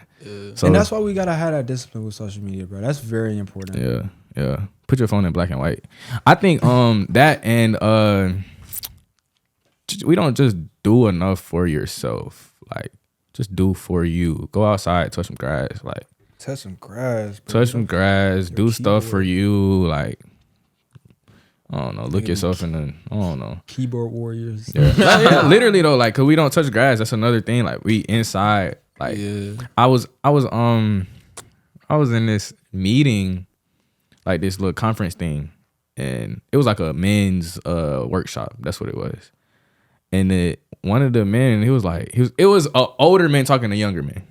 So, and that's why we gotta have that discipline with social media, bro. That's very important. Yeah. Put your phone in black and white. I think that and we don't just do enough for yourself. Like, just do for you. Go outside, touch some grass. Like, touch some grass, bro. Touch some grass. Do stuff for you. Like, I don't know. Look yourself in the. I don't know. Keyboard warriors. Yeah, literally though. Like, cause we don't touch grass. That's another thing. Like, we inside. Like, I was in this meeting, like this little conference thing, and it was like a men's workshop. That's what it was. And one of the men, it was an older man talking to younger men,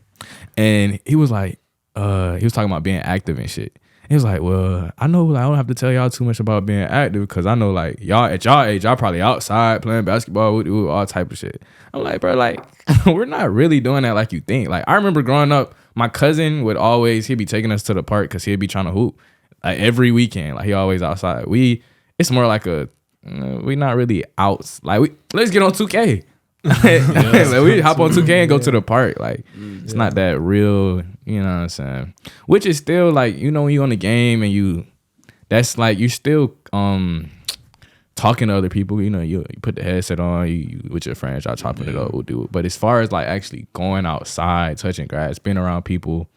and he was like, he was talking about being active and shit. He was like, well, I know like, I don't have to tell y'all too much about being active because I know like y'all at y'all age, y'all probably outside playing basketball with all type of shit. I'm like, bro, like we're not really doing that like you think. Like, I remember growing up, my cousin would always, he'd be taking us to the park because he'd be trying to hoop like every weekend. Like, he always outside. It's more like we not really out. Like, let's get on 2K. Like, we hop on 2K and go to the park. Like, it's not that real, you know what I'm saying? Which is still like, when you on the game and that's like, you still talking to other people. You put the headset on, you with your friends, y'all chopping it up, we'll do it. But as far as like actually going outside, touching grass, being around people,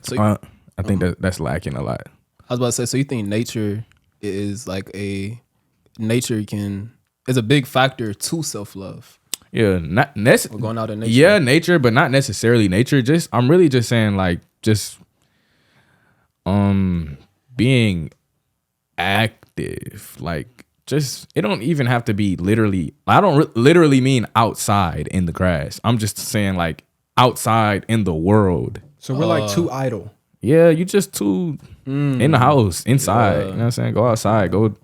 so I think that's lacking a lot. I was about to say, so you think nature is a big factor to self-love? Yeah, not We're going out in nature. Yeah, nature, but not necessarily nature. Just I'm really just saying like just being active. Like just it don't even have to be literally. I don't literally mean outside in the grass. I'm just saying like outside in the world. So we're like too idle. Yeah, you just too in the house, inside. You know what I'm saying? Go outside. Go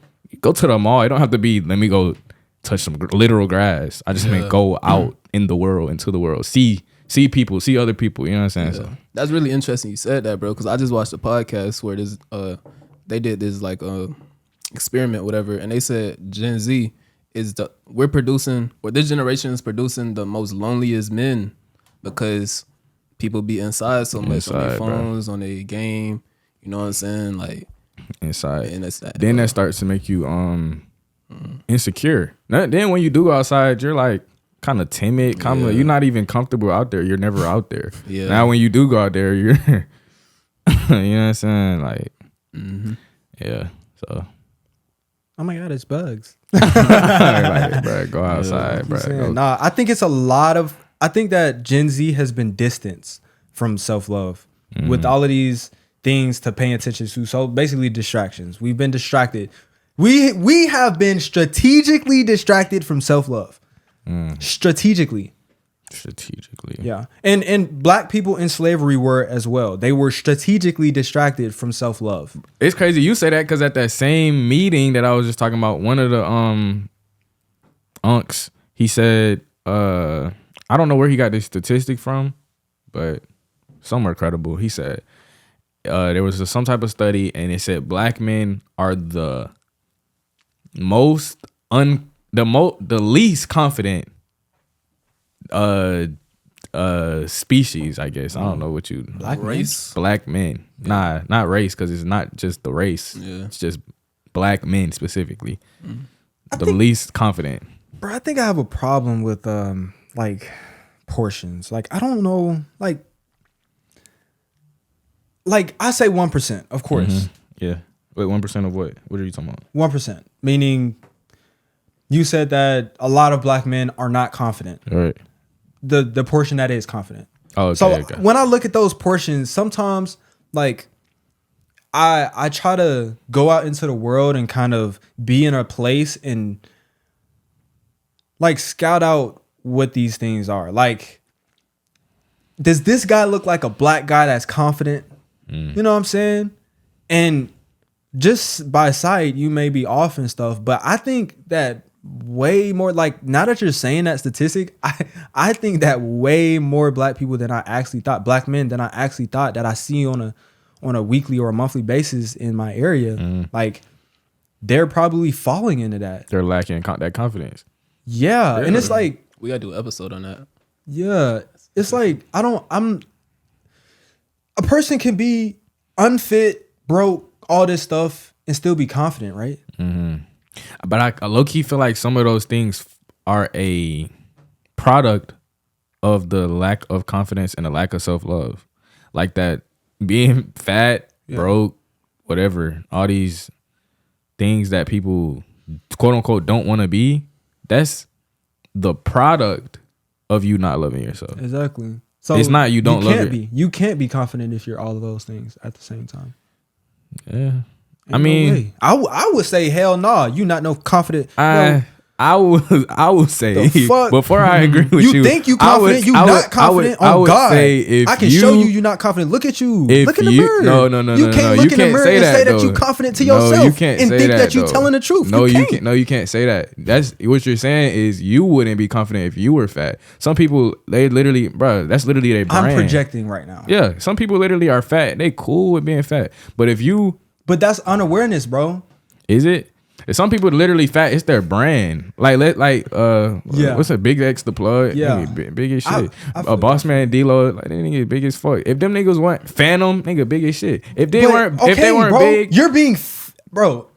to the mall. It don't have to be let me go touch some literal grass. I just mean go out in the world, into the world. See people, see other people. You know what I'm saying? So That's really interesting you said that, bro, because I just watched a podcast where this they did this like experiment, whatever, and they said Gen Z is this generation is producing the most loneliest men because people be inside so much on their phones, on their game. You know what I'm saying? Like inside. And then that starts to make you insecure. Then when you do go outside, you're like kind of timid. You're not even comfortable out there. You're never out there. Yeah. Now when you do go out there, you're you know what I'm saying? Like yeah. So Oh my God, it's bugs. like, bro, go outside, bro. Nah, I think it's a lot of. I think that Gen Z has been distanced from self-love with all of these things to pay attention to. So basically, distractions. We've been distracted. We have been strategically distracted from self-love. Strategically. Yeah. And black people in slavery were as well. They were strategically distracted from self-love. It's crazy you say that because at that same meeting that I was just talking about, one of the unks, he said, I don't know where he got this statistic from, but somewhere credible. He said there was some type of study and it said black men are the least confident species, I guess. I don't know what you black men. Nah, not race, because it's not just the race. Yeah. It's just black men specifically. The least confident. Bro, I think I have a problem with like portions. Like I don't know, like I say 1%, of course. Yeah. Wait, 1% of what? What are you talking about? 1%. Meaning you said that a lot of black men are not confident. All right. The portion that is confident. Oh, okay. So when I look at those portions, sometimes like I try to go out into the world and kind of be in a place and like scout out what these things are. Like, does this guy look like a black guy that's confident? You know what I'm saying? And just by sight, you may be off and stuff, but I think that way more, like, now that you're saying that statistic, I think that way more black people than I actually thought, black men than I actually thought, that I see on a weekly or a monthly basis in my area, like they're probably falling into that. They're lacking that confidence. Yeah. And it's like, we gotta do an episode on that. Yeah. It's like, a person can be unfit, broke, all this stuff and still be confident, right? But I low-key feel like some of those things are a product of the lack of confidence and the lack of self-love. Like that being fat, broke, whatever, all these things that people quote unquote don't want to be, that's the product of you not loving yourself. Exactly. So it's not you don't love it. You can't be confident if you're all of those things at the same time. Yeah. I mean, I would say hell no. You not no confident. I would say before I agree with you. You think you confident? You not confident? I would God, say if I can show you you're not confident. Look at you. Look in the mirror. No. You can't look in the mirror and say that you're confident to yourself. No, you can't and say think that you're telling the truth. No, you can't. No, you can't say that. That's what you're saying is you wouldn't be confident if you were fat. Some people, they literally, bro, that's literally their brand. I'm projecting right now. Yeah, some people literally are fat. They cool with being fat, but that's unawareness, bro. Is it? If some people literally fat, it's their brand. What's a Big X the plug? Yeah, big as shit. A Boss Man D-Lo, like they niggas big as fuck. If them niggas weren't Phantom, nigga big as shit. If they weren't bro, big, you're being, bro.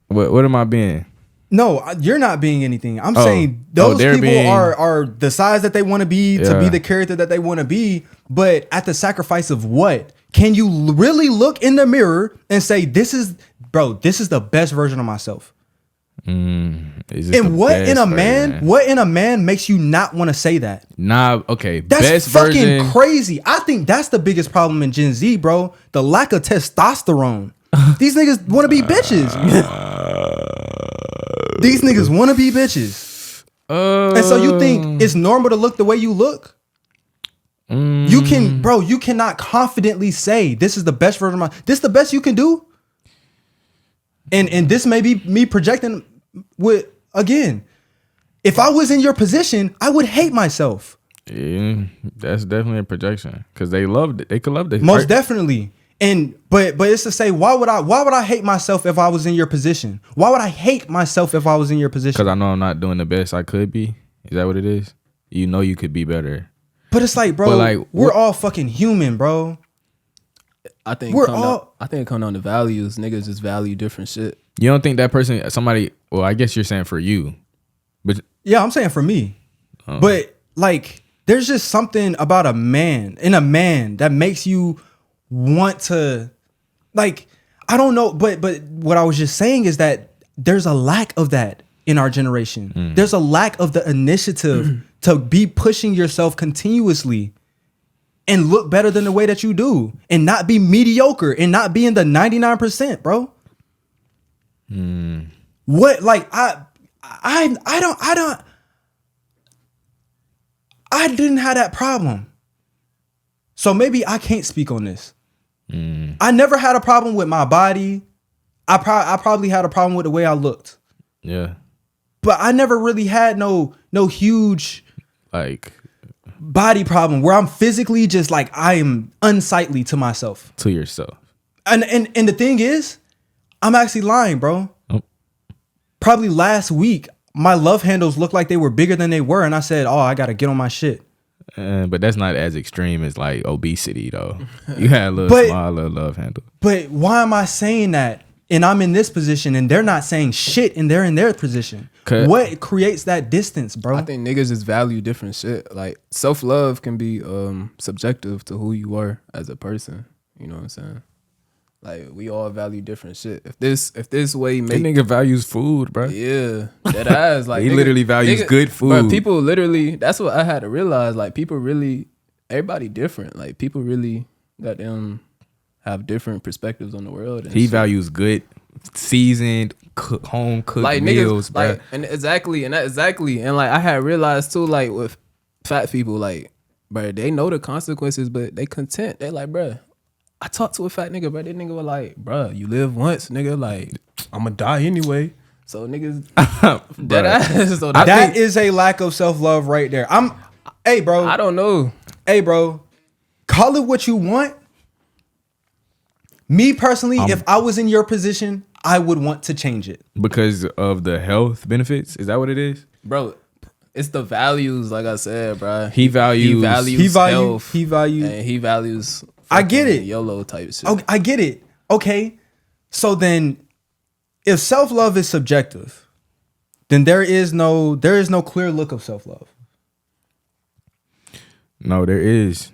What am I being? No, you're not being anything. I'm saying those people are the size that they want to be to be the character that they want to be, but at the sacrifice of what? Can you really look in the mirror and say, this is the best version of myself? And what in a man? What in a man makes you not want to say that? Nah, okay. That's best fucking version. crazy. I think that's the biggest problem in Gen Z, bro. The lack of testosterone. These niggas want to be bitches. These niggas want to be bitches. And so you think it's normal to look the way you look? You cannot confidently say this is the best version of my. This is the best you can do. And this may be me projecting with, again, if I was in your position, I would hate myself. Yeah, that's definitely a projection because they loved it. They could love it. Most definitely. And but it's to say, why would I hate myself if I was in your position? Why would I hate myself if I was in your position? Because I know I'm not doing the best I could be. Is that what it is? You know you could be better. But it's like, bro, we're all fucking human, bro. I think it comes down to values. Niggas just value different shit. You don't think that person, somebody? Well, I guess you're saying for you, but yeah, I'm saying for me. But like, there's just something about a man that makes you want to, like, I don't know, but what I was just saying is that there's a lack of that in our generation. There's a lack of the initiative to be pushing yourself continuously and look better than the way that you do and not be mediocre and not be in the 99%, bro. What, like, I didn't have that problem. So maybe I can't speak on this. I never had a problem with my body. I probably had a problem with the way I looked. Yeah. But I never really had no huge like body problem where I'm physically just like I am unsightly to myself. To yourself. And the thing is, I'm actually lying, bro. Probably last week, my love handles looked like they were bigger than they were, and I said, "Oh, I gotta get on my shit." But that's not as extreme as like obesity, though. You had a little small little love handle. But why am I saying that? And I'm in this position, and they're not saying shit, and they're in their position. What creates that distance, bro? I think niggas just value different shit. Like, self-love can be subjective to who you are as a person. You know what I'm saying? Like, we all value different shit. If this way make... That nigga values food, bro. Yeah. That ass. Like, he literally values good food. Bro, people literally... That's what I had to realize. Like, people really... Everybody different. Like, people really got them... have different perspectives on the world. And he values good, seasoned, home cooked like meals, niggas, bro. Like, and like I had realized too, like with fat people, like, bro, they know the consequences, but they content. They like, bro, I talked to a fat nigga, bro. That nigga was like, bro, you live once, nigga. Like, I'm gonna die anyway. So niggas, that is a lack of self-love right there. Hey, bro. I don't know. Hey, bro. Call it what you want. Me personally, if I was in your position, I would want to change it. Because of the health benefits? Is that what it is? Bro, it's the values, like I said, bro. He values health. He values I get it. YOLO type shit. Okay, I get it. Okay. So then if self-love is subjective, then there is no clear look of self-love. No, there is.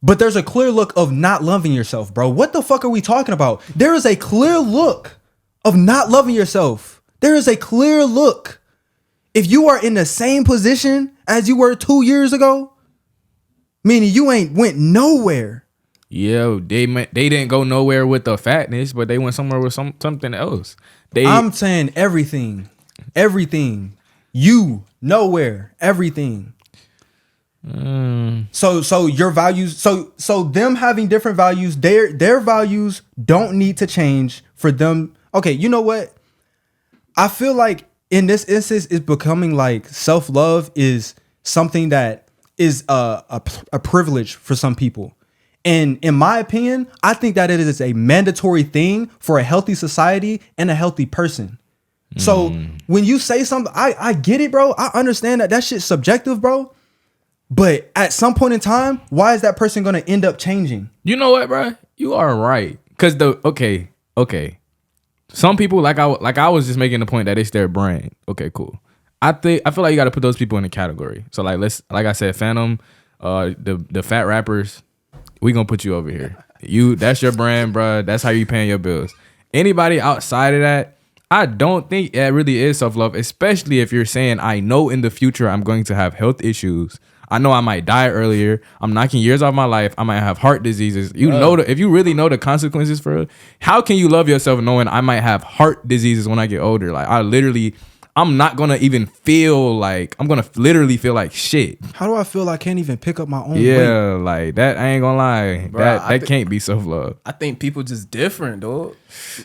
But there's a clear look of not loving yourself, bro. What the fuck are we talking about? There is a clear look of not loving yourself. There is a clear look. If you are in the same position as you were 2 years ago, meaning you ain't went nowhere. Yeah, they didn't go nowhere with the fatness, but they went somewhere with something else. I'm saying everything. You, nowhere, everything. So your values, so them having different values, their values don't need to change for them. Okay, you know what? I feel like in this instance, it's becoming like self-love is something that is a privilege for some people. And in my opinion, I think that it is a mandatory thing for a healthy society and a healthy person. So when you say something, I get it, bro. I understand that shit's subjective, bro. But at some point in time, why is that person going to end up changing? You know what, bro? You are right. Because okay. Some people, like I was just making the point that it's their brain. Okay, cool. I feel like you got to put those people in a category. So like I said, Phantom, the fat rappers, we gonna put you over here. That's your brand, bro. That's how you paying your bills. Anybody outside of that, I don't think it really is self-love, especially if you're saying, I know in the future I'm going to have health issues. I know I might die earlier. I'm knocking years off my life. I might have heart diseases. You know, if you really know the consequences for it, how can you love yourself knowing I might have heart diseases when I get older? Like, I'm not going to even feel like, I'm going to literally feel like shit. How do I feel I can't even pick up my own weight? Yeah, like that, I ain't gonna lie. Bruh, that can't be self-love. I think people just different, dog.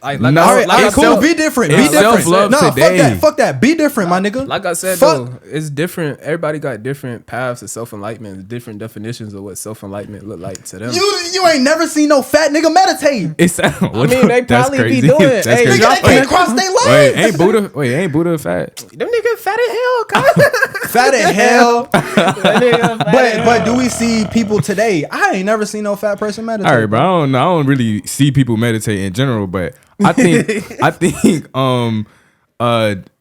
No, All right, it's cool. self- Be different. it's Be different. self-love No, today. fuck that. Be different, my nigga. Like I said, though, it's different. Everybody got different paths of self-enlightenment, different definitions of what self-enlightenment look like to them. You ain't never seen no fat nigga meditate. It's, I mean, they that's probably be crazy. doing it. That's Hey, crazy. Nigga, they can't cross their legs. Ain't Buddha fat? Them niggas fat as hell, cuz. Fat as hell. That nigga fat as hell. But do we see people today? I ain't never seen no fat person meditate. All right, bro. I don't really see people meditate in general, but I think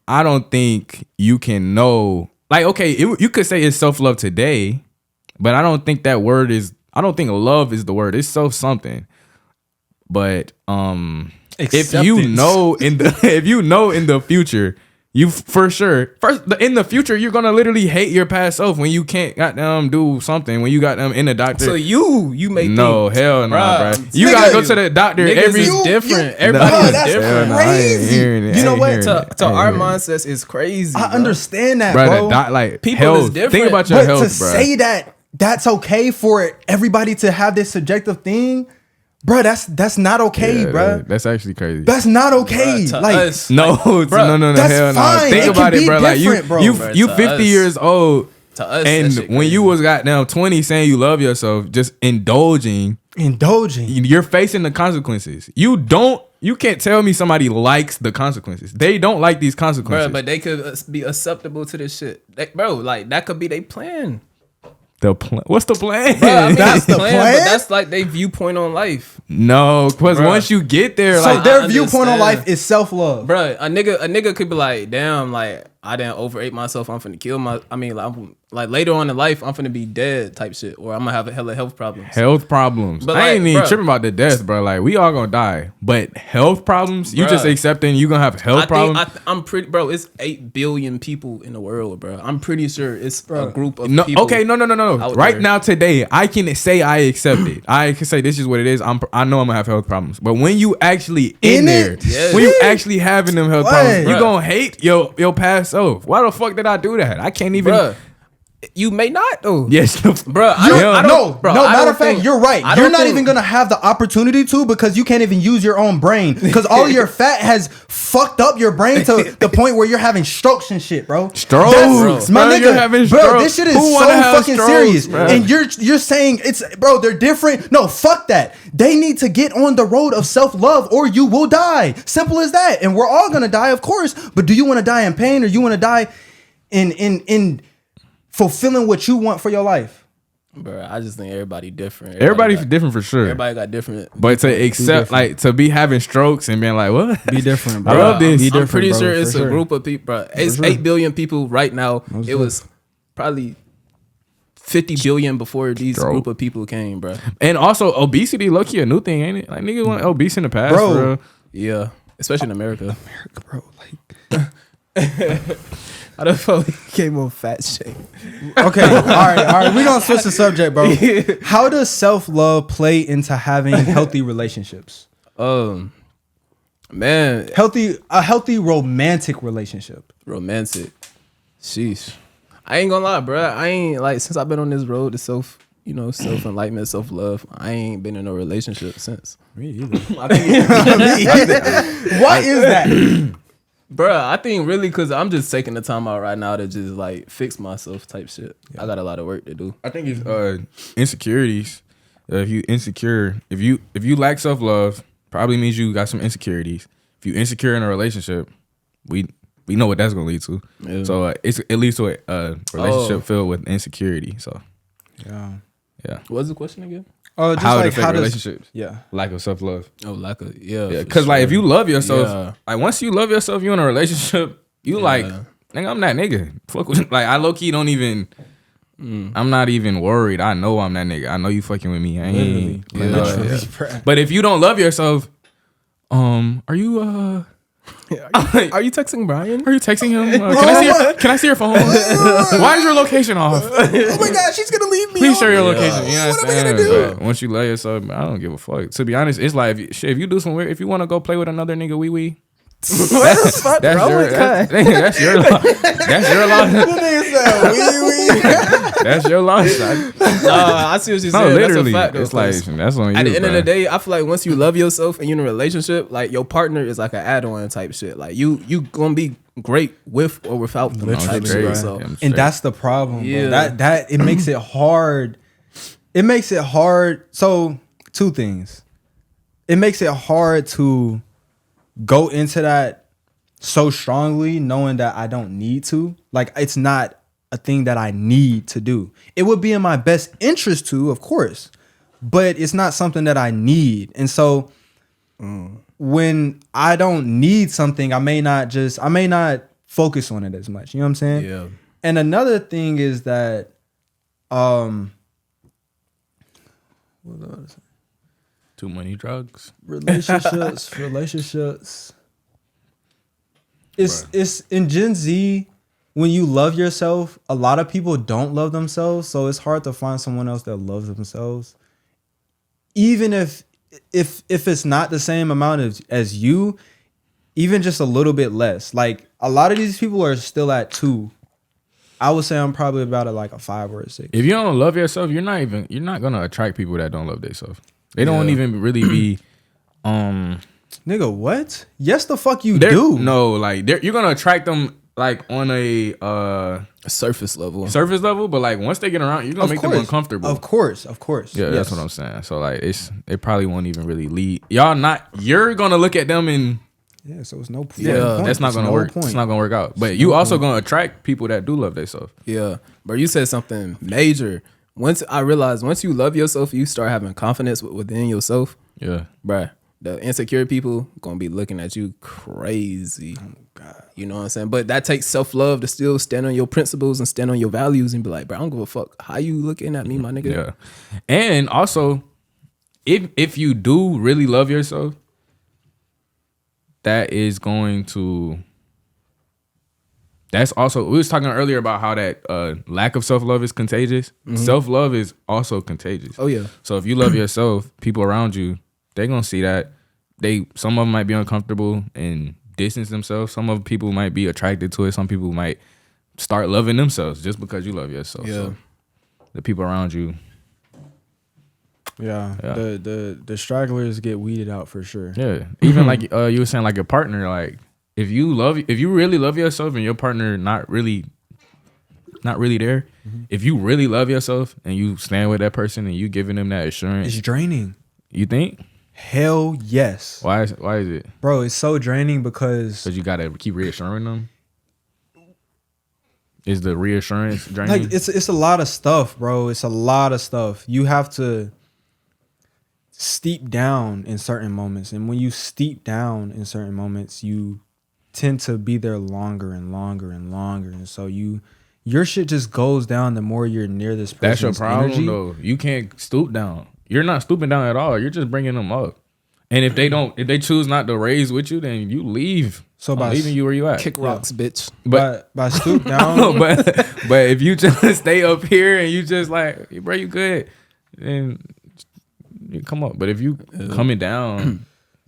I don't think you can know. Like, okay, you could say it's self-love today, but I don't think that word is. I don't think love is the word. It's something. But if you know in the future, you for sure in the future you're gonna literally hate your past self when you can't goddamn do something, when you got them in the doctor. So you may no think, hell no, bruh, bro. You gotta go to the doctor niggas is different. Everybody is that's different. crazy. You know what? To our mindsets is crazy. I bro. understand that, bro. bro. Like People health. is different. Think about your But health, to bro. say that that's okay for everybody to have this subjective thing, bro, that's not okay, bro. That's actually crazy. That's not okay. Bruh, to like us, no, bruh, no, that's hell no. fine. Think It about can it, be bro. Like different, bro. you Bruh, 50 us. years old, to us, that and shit when crazy. you was goddamn 20 saying you love yourself, just indulging, you're facing the consequences. You can't tell me somebody likes the consequences. They don't like these consequences. Bro, but they could be acceptable to this shit. Bro, like that could be their plan. What's the plan? Bro, I mean, That's the plan? but that's like their viewpoint on life. No, because Bruh. once you get there, So like their I viewpoint on understand. life is self-love. Bro, a nigga could be like, damn, like I didn't overate myself. I'm finna kill like later on in life, I'm finna be dead type shit, or I'm gonna have a hella health problems. health problems. But I ain't like, even bruh. tripping about the death, bro. Like we all gonna die, but health problems. You Bruh. just accepting you gonna have health problems. I'm pretty, bro. It's 8 billion people in the world, bro. I'm pretty sure it's a group of No, people. okay, no. out Right there. now, today, I can say I accept it. I can say this is what it is. I know I'm gonna have health problems, but when you actually In in there, it? Yeah. when you actually having them health What? problems, you Bruh. gonna hate your past self. Why the fuck did I do that? I can't even. Bro, you may not though. Yes, Bro, I You're- don't, no, bro, no. I Matter don't of fact, think- you're right. I You're don't not think- even gonna have the opportunity to because you can't even use your own brain because all your fat has fucked up your brain to the point where you're having strokes and shit, bro. Strokes, That's- my bro, nigga, you're having bro. strokes. This shit is Who so wanna have fucking strokes, serious, bro? and you're saying it's, bro. They're different. No, fuck that. They need to get on the road of self-love, or you will die. Simple as that. And we're all gonna die, of course. But do you want to die in pain, or you want to die in fulfilling what you want for your life? Bro, I just think everybody different. Everybody's got, different for sure. Everybody got different. But to accept, like, to be having strokes and being like, what? Be different, I bro. love this. Be I'm different, pretty bro, sure for it's sure. a group of people, bro. It's 8 billion people right now. It was probably 50 billion before these Stroke. group of people came, bro. And also, obesity, low-key a new thing, ain't it? Like, niggas want obese in the past, Bro. bro. Yeah, especially in America. Bro, like. How the fuck we came on fat shame? Okay, all right. We're gonna switch the subject, bro. How does self-love play into having healthy relationships? Man, A healthy romantic relationship. romantic. Sheesh. I ain't gonna lie, bro. I ain't like since I've been on this road to self-enlightenment, self-love. I ain't been in a relationship since. Me either. What is that? Bruh, I think really because I'm just taking the time out right now to just like fix myself type shit. I got a lot of work to do. I think it's insecurities. If you insecure, if you lack self-love, probably means you got some insecurities. If you insecure in a relationship, we know what that's gonna lead to. Yeah. So it leads to a relationship filled with insecurity. So Yeah. What's the question again? Oh, just how like it affect how does relationships? yeah. Lack of self-love. Oh, like a Yeah, for because like if sure. you love yourself, Yeah. like once you love yourself, you in a relationship, you like, nigga, I'm that nigga. Fuck with, like I low key don't even. I'm not even worried. I know I'm that nigga. I know you fucking with me. I ain't. Literally. But if you don't love yourself, are you Are you texting Brian? Are you texting him? Can I see your phone? Why is your location off? Oh my God, she's gonna leave me. Please share your location. You know What am I gonna do? But once you love yourself, I don't give a fuck. To be honest, it's like if you do some weird, if you want to go play with another nigga, wee. That's your loss. That's your loss. I see what you're saying. No, literally, that's a fact, though, it's like that's on you. at the end of bro. the day, I feel like once you love yourself and you're in a relationship, like your partner is like an add-on type shit. Like you gonna be great with or without them. Type straight, shit. So. I'm And straight. that's the problem. Yeah. Bro. That it makes it hard. It makes it hard. So 2 things. It makes it hard to go into that so strongly, knowing that I don't need to. Like it's not a thing that I need to do. It would be in my best interest to, of course, but it's not something that I need. And so when I don't need something, I may not focus on it as much. You know what I'm saying? Yeah. And another thing is that too many drugs. relationships. It's in Gen Z, when you love yourself, a lot of people don't love themselves, so it's hard to find someone else that loves themselves. Even if it's not the same amount as you, even just a little bit less. Like a lot of these people are still at 2. I would say I'm probably about like a 5 or a 6. If you don't love yourself, you're not gonna attract people that don't love themselves. They don't even really be Nigga, what? Yes, the fuck you do. No, like you're gonna attract them like on a Surface level. but like once they get around, you're gonna make them uncomfortable. Of course. Yeah, that's what I'm saying. So like it probably won't even really lead. You're gonna look at them and Yeah, so it's no point. that's not gonna work. It's not gonna work out. But you also gonna attract people that do love themselves. Yeah. But you said something major. Once you love yourself, you start having confidence within yourself. Yeah. Bruh, the insecure people gonna be looking at you crazy. Oh God. You know what I'm saying? But that takes self-love to still stand on your principles and stand on your values and be like, bro, I don't give a fuck how you looking at me, my nigga. Yeah. And also, if you do really love yourself, that's also, we was talking earlier about how that lack of self-love is contagious. Mm-hmm. Self-love is also contagious. Oh yeah. So if you love yourself, people around you, they're gonna see that. Some of them might be uncomfortable and distance themselves. Some of people might be attracted to it. Some people might start loving themselves just because you love yourself. Yeah. So the people around you. Yeah. The stragglers get weeded out for sure. Yeah. Even like you were saying, like your partner, like if you really love yourself and your partner not really there, if you really love yourself and you stand with that person and you giving them that assurance, It's draining. You think? Hell yes. Why is it? Bro, it's so draining because You gotta keep reassuring them. Is the reassurance draining? like it's a lot of stuff, bro. It's a lot of stuff. You have to steep down in certain moments, and when you steep down in certain moments, you tend to be there longer and longer and longer, and so your shit just goes down the more you're near this person's That's your problem, energy. though. You can't stoop down. You're not stooping down at all. You're just bringing them up. And if they choose not to raise with you, then you leave. So I'm by leaving you where you at. Kick rocks, bitch. But by stoop down, but if you just stay up here and you just like, hey, bro, you good, then you come up. But if you coming down,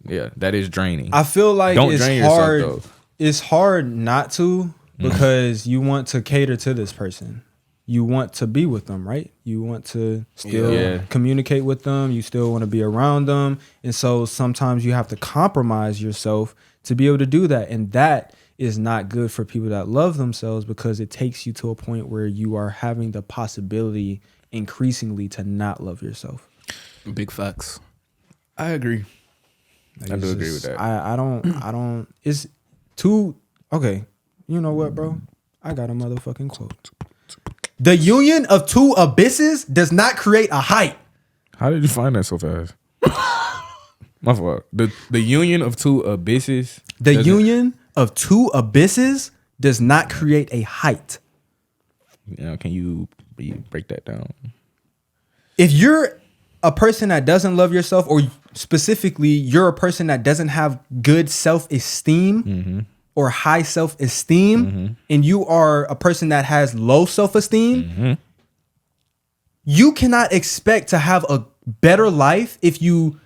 yeah, that is draining. I feel like Don't it's drain hard. yourself, though. It's hard not to because you want to cater to this person. You want to be with them, right? You want to still communicate with them. You still want to be around them. And so sometimes you have to compromise yourself to be able to do that. And that is not good for people that love themselves because it takes you to a point where you are having the possibility increasingly to not love yourself. Big facts. I agree. Like, I do it's agree just- with that. I don't, it's too, okay. You know what, bro? I got a motherfucking quote. The union of two abysses does not create a height. How did you find that so fast? My fault. The union of two abysses. The union of two abysses does not create a height. Can you break that down? If you're a person that doesn't love yourself, or specifically you're a person that doesn't have good self-esteem or high self-esteem, and you are a person that has low self-esteem, you cannot expect to have a better life if you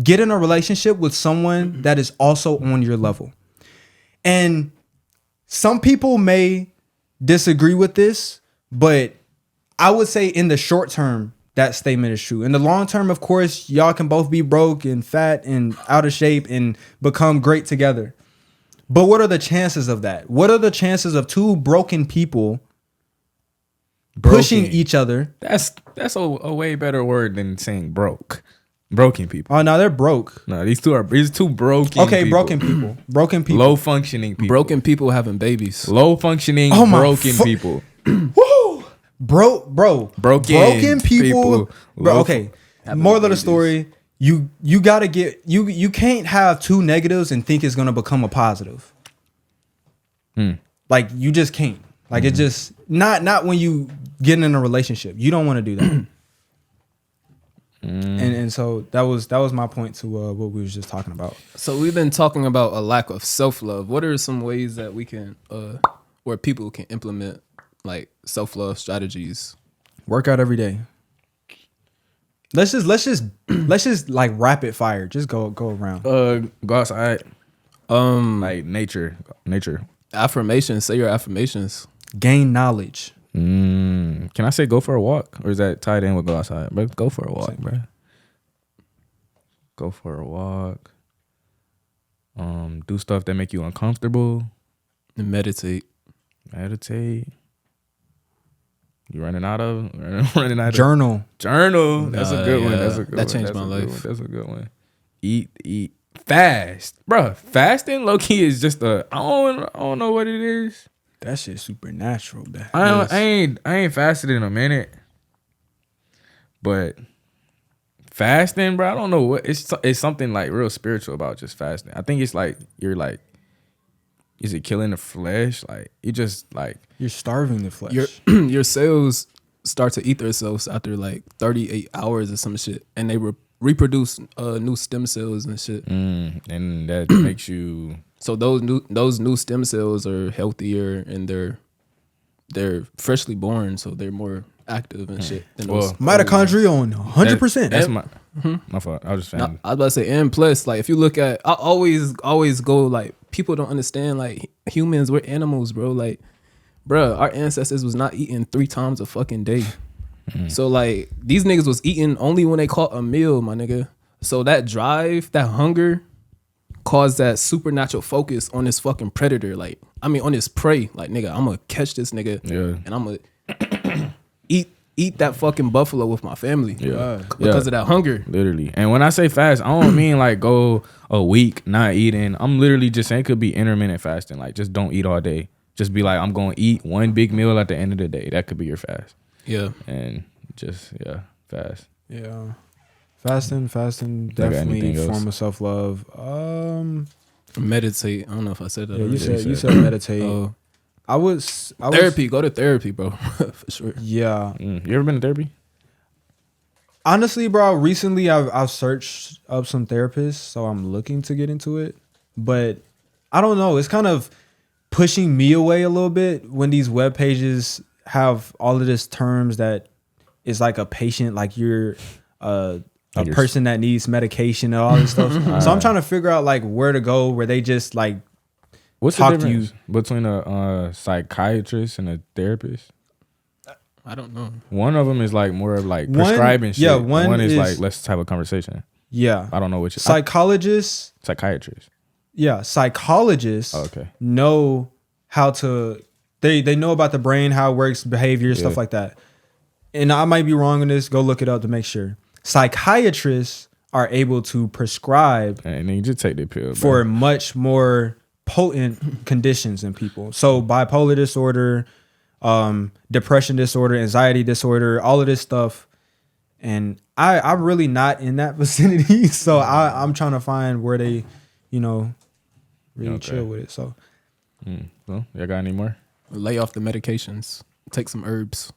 get in a relationship with someone that is also on your level. And some people may disagree with this, but I would say in the short term, that statement is true. In the long term, of course, y'all can both be broke and fat and out of shape and become great together. But what are the chances of that? What are the chances of two broken people pushing each other? That's a way better word than saying broke. Broken people. Oh no, they're broke. No, these two broken. Okay, people. broken people. Broken people. Low functioning people. Broken people having babies. Low functioning broken people. Woo! Broken people. Bro, okay. Moral of the story, you gotta get you can't have two negatives and think it's gonna become a positive. Like you just can't. Like it just not when you get in a relationship. You don't want to do that. And so that was my point to what we was just talking about. So we've been talking about a lack of self-love. What are some ways that we can where people can implement like self-love strategies? Work out every day. Let's just like rapid fire. Just go around. Go outside. Like nature. Affirmations. Say your affirmations. Gain knowledge. Can I say go for a walk, or is that tied in with go outside? But go for a walk, bro. Go for a walk. Do stuff that make you uncomfortable. And meditate. You running out of Journal. That's a good one. That changed my life. That's a good one. Eat fast, bro. Fasting low key is just I don't know what it is. That shit's supernatural. I ain't fasted in a minute, but fasting, bro. I don't know what it's something like real spiritual about just fasting. I think it's like you're like, is it killing the flesh? Like you just like you're starving the flesh. Your cells start to eat themselves after like 38 hours or some shit, and they reproduce new stem cells and shit. And that makes you. So those new stem cells are healthier and they're freshly born, so they're more active and shit. Than Mitochondria on 100%. That's my fault. I was just saying. I was about to say, and plus, like if you look at, I always go like people don't understand like humans, we're animals, bro. Like, bro, our ancestors was not eating 3 times a fucking day. So like these niggas was eating only when they caught a meal, my nigga. So that drive, that hunger, caused that supernatural focus on this fucking predator. Like, I mean, on this prey. Like, nigga, I'm gonna catch this nigga, and I'm gonna eat that fucking buffalo with my family. Because of that hunger. Literally. And when I say fast, I don't mean like go a week not eating. I'm literally just saying it could be intermittent fasting. Like, just don't eat all day. Just be like, I'm gonna eat one big meal at the end of the day. That could be your fast. Yeah. And just fast. Yeah. Fasting, definitely a form of self-love. Meditate. I don't know if I said that. Yeah, you said meditate. I was therapy. Go to therapy, bro. For sure. Yeah. You ever been to therapy? Honestly, bro, recently I've searched up some therapists, so I'm looking to get into it. But I don't know. It's kind of pushing me away a little bit when these web pages have all of this terms that is like a patient, like you're a person that needs medication and all this stuff. So I'm trying to figure out like where to go where they just like what's the difference between a psychiatrist and a therapist? I don't know. One of them is like more of like prescribing shit. Yeah, one is like let's have a conversation. Yeah. I don't know which. Psychologists. Psychiatrists. Yeah, psychologists know how to they know about the brain, how it works, behavior, stuff like that. And I might be wrong on this. Go look it up to make sure. Psychiatrists are able to prescribe and then you just take the pill for much more potent conditions in people. So bipolar disorder, depression disorder, anxiety disorder, all of this stuff. And I'm really not in that vicinity. So I'm trying to find where they, really chill with it. So, well, y'all got any more? Lay off the medications. Take some herbs.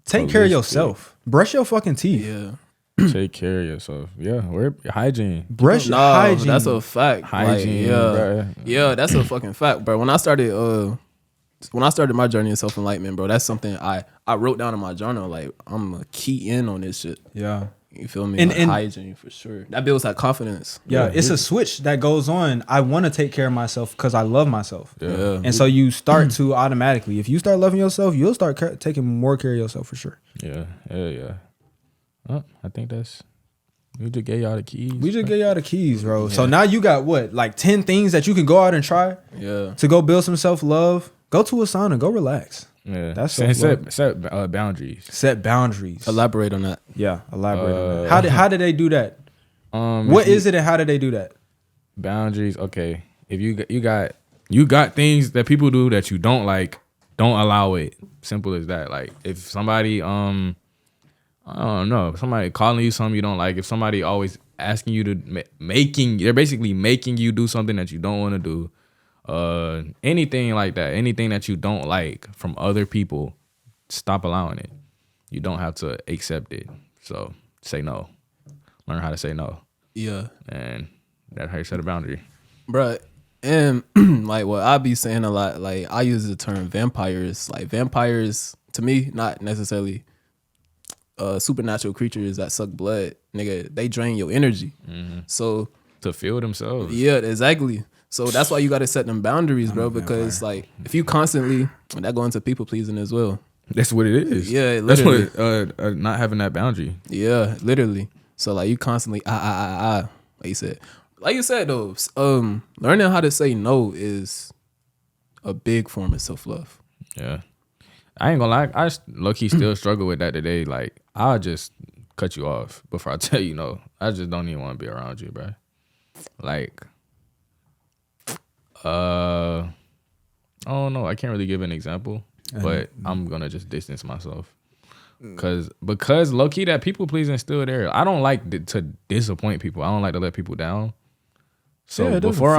Take care of yourself. Brush your fucking teeth. Yeah. Take care of yourself. Yeah, we're hygiene. Brush hygiene. That's a fact. Hygiene, like, yeah, that's a fucking fact, bro. When I started my journey in self enlightenment, bro, that's something I wrote down in my journal. Like, I'm a key in on this shit. Yeah. You feel me? And hygiene for sure. That builds that confidence. Yeah, it's a switch that goes on. I want to take care of myself because I love myself. Yeah. And so you start to automatically, if you start loving yourself, you'll start taking more care of yourself for sure. Yeah. Well, I think we just gave y'all the keys. We just gave y'all the keys, bro. Yeah. So now you got what, like 10 things that you can go out and try. Yeah. To go build some self love. Go to a sauna. Go relax. Yeah, that's set boundaries. Set boundaries. Elaborate on that. Yeah, elaborate on that. How did they do that? What is it and how did they do that? Boundaries. Okay, if you got things that people do that you don't like, don't allow it. Simple as that. Like if somebody I don't know, if somebody calling you something you don't like, if somebody always asking you to they're basically making you do something that you don't want to do. Anything like that, anything that you don't like from other people, stop allowing it. You don't have to accept it. So say no. Learn how to say no. Yeah. And that's how you set a boundary. Bruh, and like what I be saying a lot, like I use the term vampires. Like vampires, to me, not necessarily supernatural creatures that suck blood. Nigga, they drain your energy. Mm-hmm. So to feel themselves. Yeah, exactly. So that's why you got to set them boundaries, bro, because like if you constantly, and that go into people pleasing as well. That's what it is. Yeah, literally. That's what not having that boundary. Yeah, literally. So like you constantly like you said though, learning how to say no is a big form of self-love. Yeah, I ain't gonna lie, I low-key still struggle with that today. Like I'll just cut you off before I tell you no. I just don't even want to be around you, bro. Like. I don't know. I can't really give an example, but I'm gonna just distance myself because low key that people pleasing still there. I don't like to disappoint people. I don't like to let people down. So before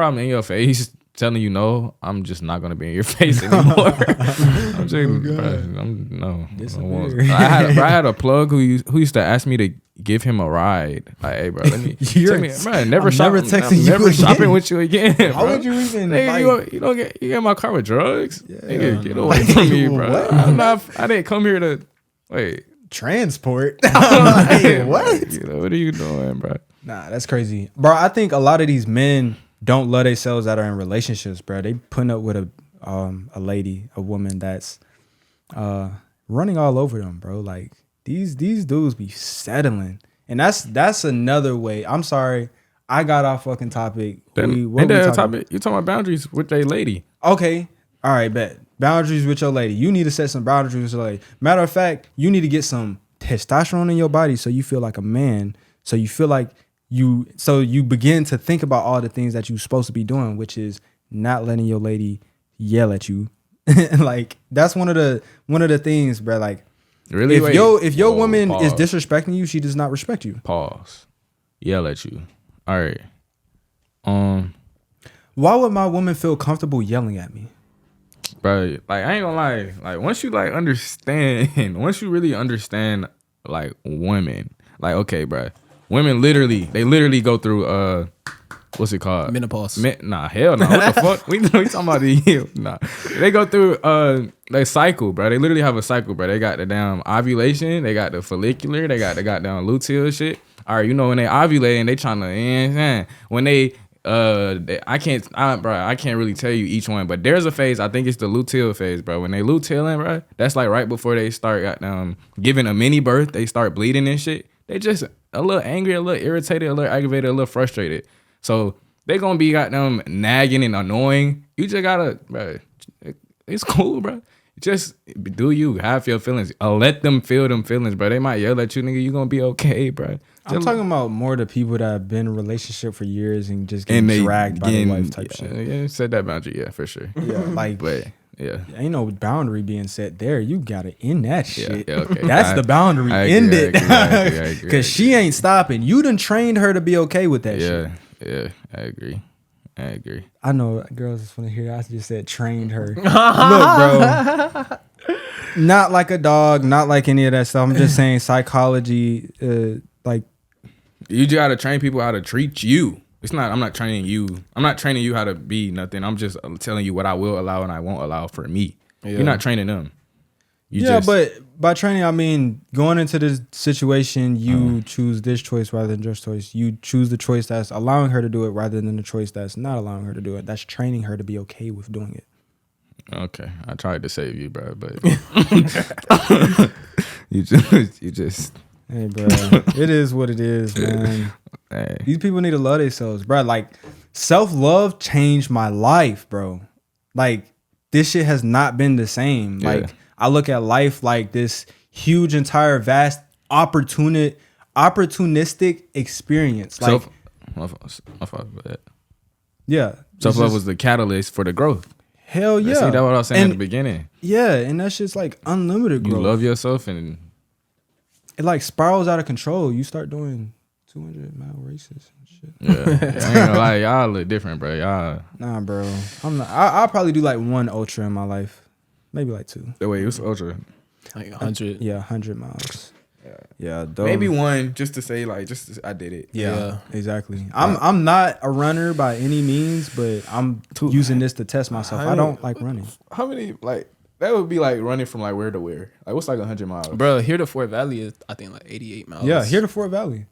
I'm in your face telling you no, I'm just not gonna be in your face anymore. I'm just, I had a plug who used to ask me to give him a ride. Like, hey, bro, let me. Never shopping with you again. How would you even? You get in my car with drugs? Yeah. Nigga, get away from me, bro. I didn't come here to transport. Like, what? What are you doing, bro? Nah, that's crazy, bro. I think a lot of these men don't love themselves that are in relationships, bro. They putting up with a woman that's running all over them, bro. Like these dudes be settling, and that's another way. I'm sorry, I got off fucking topic. You talking about boundaries with a lady? Okay, all right, bet boundaries with your lady. You need to set some boundaries with your lady. Matter of fact, you need to get some testosterone in your body so you feel like a man. So you feel like you begin to think about all the things that you're supposed to be doing, which is not letting your lady yell at you. Like that's one of the things, bro. Like really, if your woman is disrespecting you, she does not respect you. Pause. Yell at you. All right. Why would my woman feel comfortable yelling at me? Bro, like I ain't gonna lie. Like once you really understand like women, like okay, bro. Women literally go through what's it called? Menopause. Nah, hell no. What the fuck? We talking about the nah. They go through their cycle, bro. They literally have a cycle, bro. They got the damn ovulation, they got the follicular, they got the goddamn luteal shit. All right, when they ovulate and they trying to when they I can't really tell you each one, but there's a phase, I think it's the luteal phase, bro. When they lutealing, bro, that's like right before they start giving a mini birth, they start bleeding and shit. They just a little angry, a little irritated, a little aggravated, a little frustrated. So they gonna be goddamn nagging and annoying. You just gotta, bro. It's cool, bro. Just do you have your feelings? Let them feel them feelings, bro. They might yell at you, nigga. You gonna be okay, bro. I'm talking about more the people that have been in a relationship for years and just getting dragged by their wife type shit. Yeah, set that boundary, yeah, for sure. Yeah, like, but yeah, ain't no boundary being set there. You gotta end that shit. Yeah, okay. That's the boundary. End it, because she ain't stopping. You done trained her to be okay with that shit. Yeah, I agree. I agree. I know girls just want to hear. I just said trained her. Look, bro. Not like a dog. Not like any of that stuff. I'm just saying psychology. Like you just gotta train people how to treat you. It's not. I'm not training you. I'm not training you how to be nothing. I'm just telling you what I will allow and I won't allow for me. Yeah. You're not training them. But by training, I mean going into this situation, you choose this choice rather than just choice. You choose the choice that's allowing her to do it rather than the choice that's not allowing her to do it. That's training her to be okay with doing it. Okay, I tried to save you, bro, but you just. Hey, bro, it is what it is, man. Hey. These people need to love themselves, bro. Like self-love changed my life, bro. Like this shit has not been the same. Yeah. Like I look at life like this huge, entire, vast, opportunistic experience. Like, my fault for that. Yeah, self-love was the catalyst for the growth. Hell yeah. See, that's what I was saying at the beginning. Yeah, and that shit's like unlimited growth. You love yourself and it like spirals out of control. You start doing 200-mile races and shit. Yeah, I ain't gonna lie, y'all look different, bro. Y'all. Nah, bro. I'm not. I'll probably do like one ultra in my life, maybe like two. Wait, what's ultra? Like 100. Yeah, 100 miles. Yeah, maybe one just to say like I did it. Yeah, exactly. I'm not a runner by any means, but I'm using this to test myself. I don't like running. How many like that would be like running from like where to where? Like what's like 100 miles? Bro, here to Fort Valley is I think like 88 miles. Yeah, here to Fort Valley.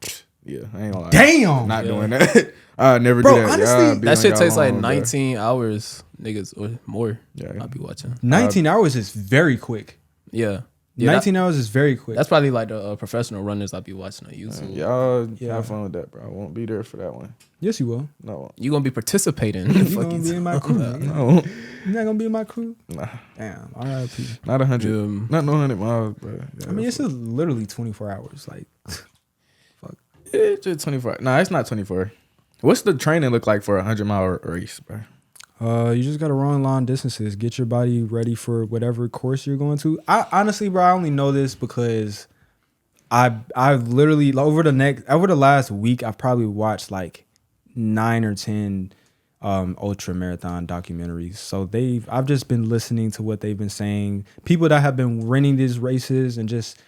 Yeah, I ain't gonna lie. Damn, not doing that. I never do that. Honestly, that shit takes like 19 hours, niggas, or more. Yeah, I'll be watching. 19 hours is very quick. Yeah. 19 hours is very quick. That's probably like the professional runners I'll be watching on YouTube. Y'all have fun with that, bro. I won't be there for that one. Yes, you will. No. You gonna be participating. You gonna be in my crew. No. You're not gonna be in my crew? Nah. Damn, R.I.P. Not 100. Not no 100 miles, bro. Yeah, I mean, it's literally 24 hours. Like, fuck. It's just 24. Nah, it's not 24. What's the training look like for a 100-mile race, bro? You just gotta run long distances. Get your body ready for whatever course you're going to. I honestly, bro, I only know this because I've literally over the last week I've probably watched like 9 or 10 ultra marathon documentaries. So I've just been listening to what they've been saying. People that have been running these races and just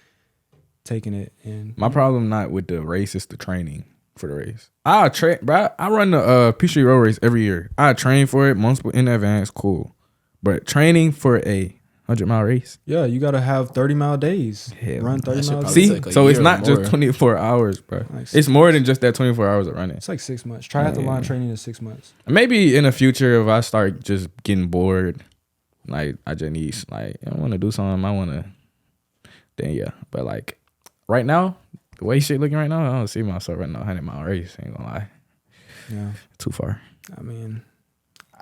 taking it in. My problem not with the race, it's the training for the race. I train, bro. I run the Peachtree Road race every year. I train for it months in advance, cool. But training for a 100-mile race, yeah, you gotta have 30-mile days. Run 30 miles. See, so it's not just 24 hours, bro. Like it's more than just that 24 hours of running. It's like 6 months. Triathlon training is 6 months. Maybe in the future, if I start just getting bored, like I just need, like I want to do something, I want to, then yeah. But like right now, the way shit looking right now, I don't see myself running a 100-mile race. Ain't gonna lie. Yeah. Too far. I mean,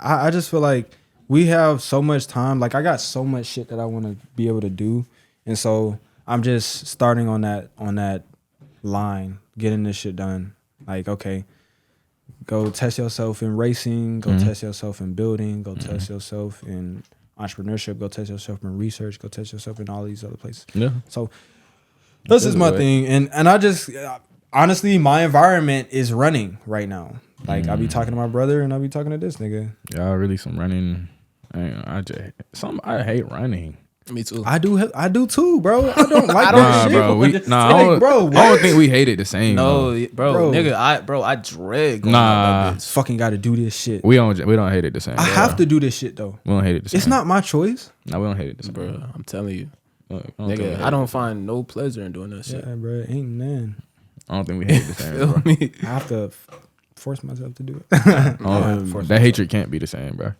I just feel like we have so much time. Like I got so much shit that I want to be able to do. And so I'm just starting on that line, getting this shit done. Like, okay, go test yourself in racing, go test yourself in building, go test yourself in entrepreneurship, go test yourself in research, go test yourself in all these other places. Yeah. So this is my thing, and I just honestly, my environment is running right now. Like I be talking to my brother, and I be talking to this nigga. Y'all really some running. I hate running. Me too. I do too, bro. I don't like that shit. Bro. I don't think we hate it the same. No, bro, nigga, I dread going out that bitch. Fucking got to do this shit. We don't hate it the same. I have to do this shit though. We don't hate it the same. It's not my choice. No, we don't hate it the same, bro. I'm telling you. Nigga, I don't find no pleasure in doing that shit. Yeah, bro, ain't none. I don't think we hate it the same, bro. I have to force myself to do it. That hatred can't be the same, bro.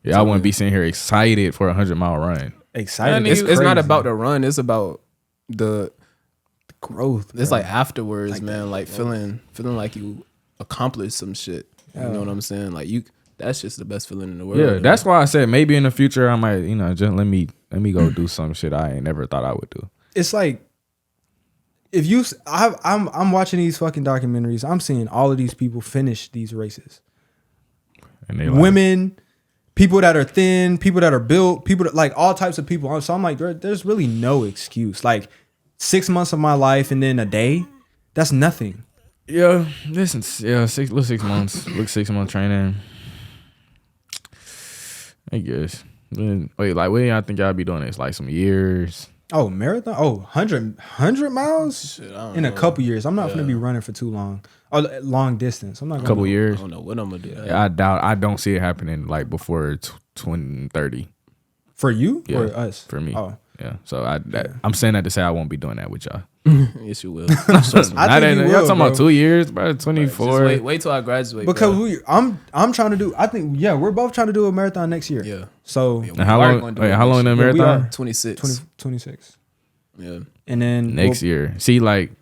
Yeah, I wouldn't be sitting here excited for a 100-mile run. Excited? It's not about the run. It's about the growth. It's like afterwards, man. Like feeling like you accomplished some shit. You know what I'm saying? Like that's just the best feeling in the world. Yeah, that's why I said maybe in the future I might, just let me go do some shit I ain't never thought I would do. It's like if I'm watching these fucking documentaries, I'm seeing all of these people finish these races. And they women, people that are thin, people that are built, people that like all types of people. So I'm like, there's really no excuse. Like 6 months of my life and then a day, that's nothing. Yeah, listen, 6 months. Look, 6 months training. I guess. Wait, like when y'all think y'all be doing this? Like some years? Oh, marathon? Oh, 100 miles? Shit, I don't In know. a couple years. I'm not going to be running for too long. Oh, long distance. I'm not A going couple to. I years? don't know what I'm gonna do. Yeah, I don't see it happening like before 2030 For you Yeah, or us? for me. Oh. Yeah, so I'm saying that to say I won't be doing that with y'all. Yes, you will. Trust me. I think you y'all will, talking bro. about 2 years, bro. 24. Just wait till I graduate. Because bro. I'm trying to do, I think, yeah, we're both trying to do a marathon next year. Yeah. So Yeah, And how We are long? gonna do Wait, it how long next the year. Yeah, we marathon? are. 26. 26. Yeah. And then Next year. See, like,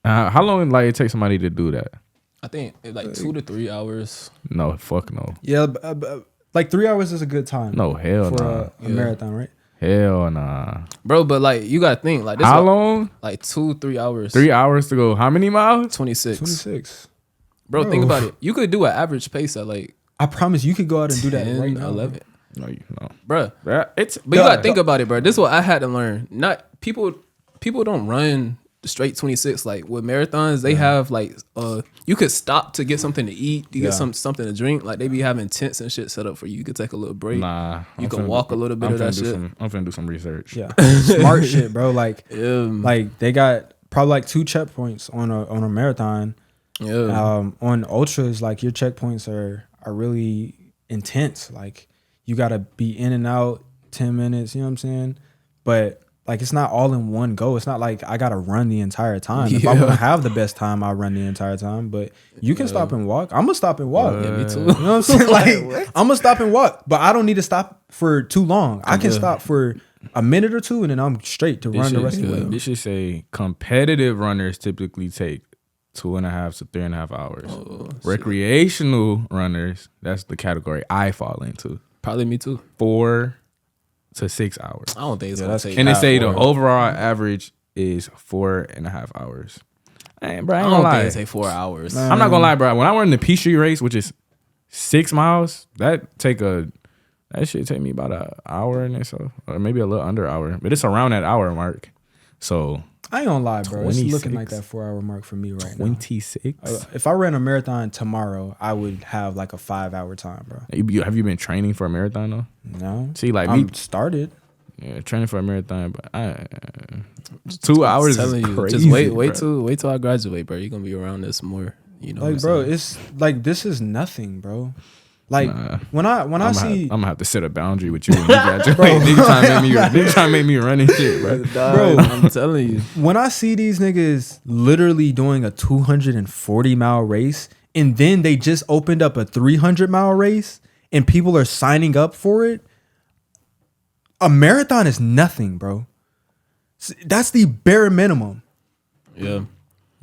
how long like it takes somebody to do that? I think it's like 2 to 3 hours. No, fuck no. Yeah, like 3 hours is a good time. No, hell for nah. a marathon, right? Hell nah. Bro, but like you gotta think like this. How long? Like 2-3 hours. 3 hours to go. How many miles? 26. 26. Bro, think about it. You could do an average pace at like I promise you could go out and do that 10, right now. 11. No, no. Bro, It's but you gotta think about it, bro. This is what I had to learn. Not people don't run straight 26. Like with marathons, they have like you could stop to get something to eat, you get something to drink. Like they be having tents and shit set up for you. You could take a little break. Nah. You can walk a little bit of that shit. I'm finna do some research. Yeah. Smart shit, bro. Like Yeah. they got probably like 2 checkpoints on a marathon. Yeah. On ultras, like your checkpoints are really intense. Like you gotta be in and out 10 minutes, you know what I'm saying? But like it's not all in one go. It's not like I gotta run the entire time. If I wanna have the best time, I'll run the entire time. But you can stop and walk. I'm gonna stop and walk. Yeah, me too. You know what I'm saying? Like I'm gonna stop and walk, but I don't need to stop for too long. I can stop for a minute or two and then I'm straight to run the rest of the way. This should say competitive runners typically take 2.5 to 3.5 hours. Recreational runners, that's the category I fall into. Probably me too. 4 to 6 hours. I don't think it's gonna take. And they say the hour. overall average is 4.5 hours. Man, bro, I I ain't don't gonna think lie. it take 4 hours. I'm not gonna lie, bro. When I run the Peachtree race, which is 6 miles, that shit take me about an hour and so, or maybe a little under an hour, but it's around that hour mark. So I ain't gonna lie, bro. 26. It's looking like that 4 hour mark for me right now. 26. If I ran a marathon tomorrow, I would have like a 5 hour time, bro. Have you been training for a marathon though? No. See, like I'm me, started. yeah, training for a marathon, but 2 hours is telling you, crazy. just wait bro. till I graduate, bro. You're gonna be around this more. You know, Like, bro, it's like this is nothing, bro. Like when I see I'm gonna have to set a boundary with you when you graduate. Nigga trying to make me run and shit, bro. Bro, I'm telling you, when I see these niggas literally doing a 240-mile race and then they just opened up a 300-mile race and people are signing up for it, a marathon is nothing, bro. That's the bare minimum. yeah.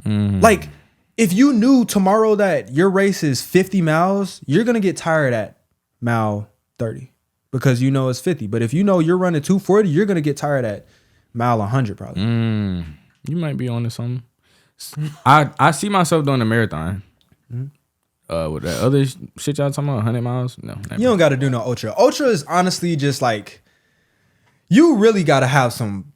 Like, if you knew tomorrow that your race is 50 miles, you're going to get tired at mile 30 because you know it's 50. But if you know you're running 240, you're going to get tired at mile 100 probably. You might be on to something. I see myself doing a marathon. With that other shit y'all talking about, 100 miles? No. Never. You don't got to do no ultra. Ultra is honestly just like, you really got to have some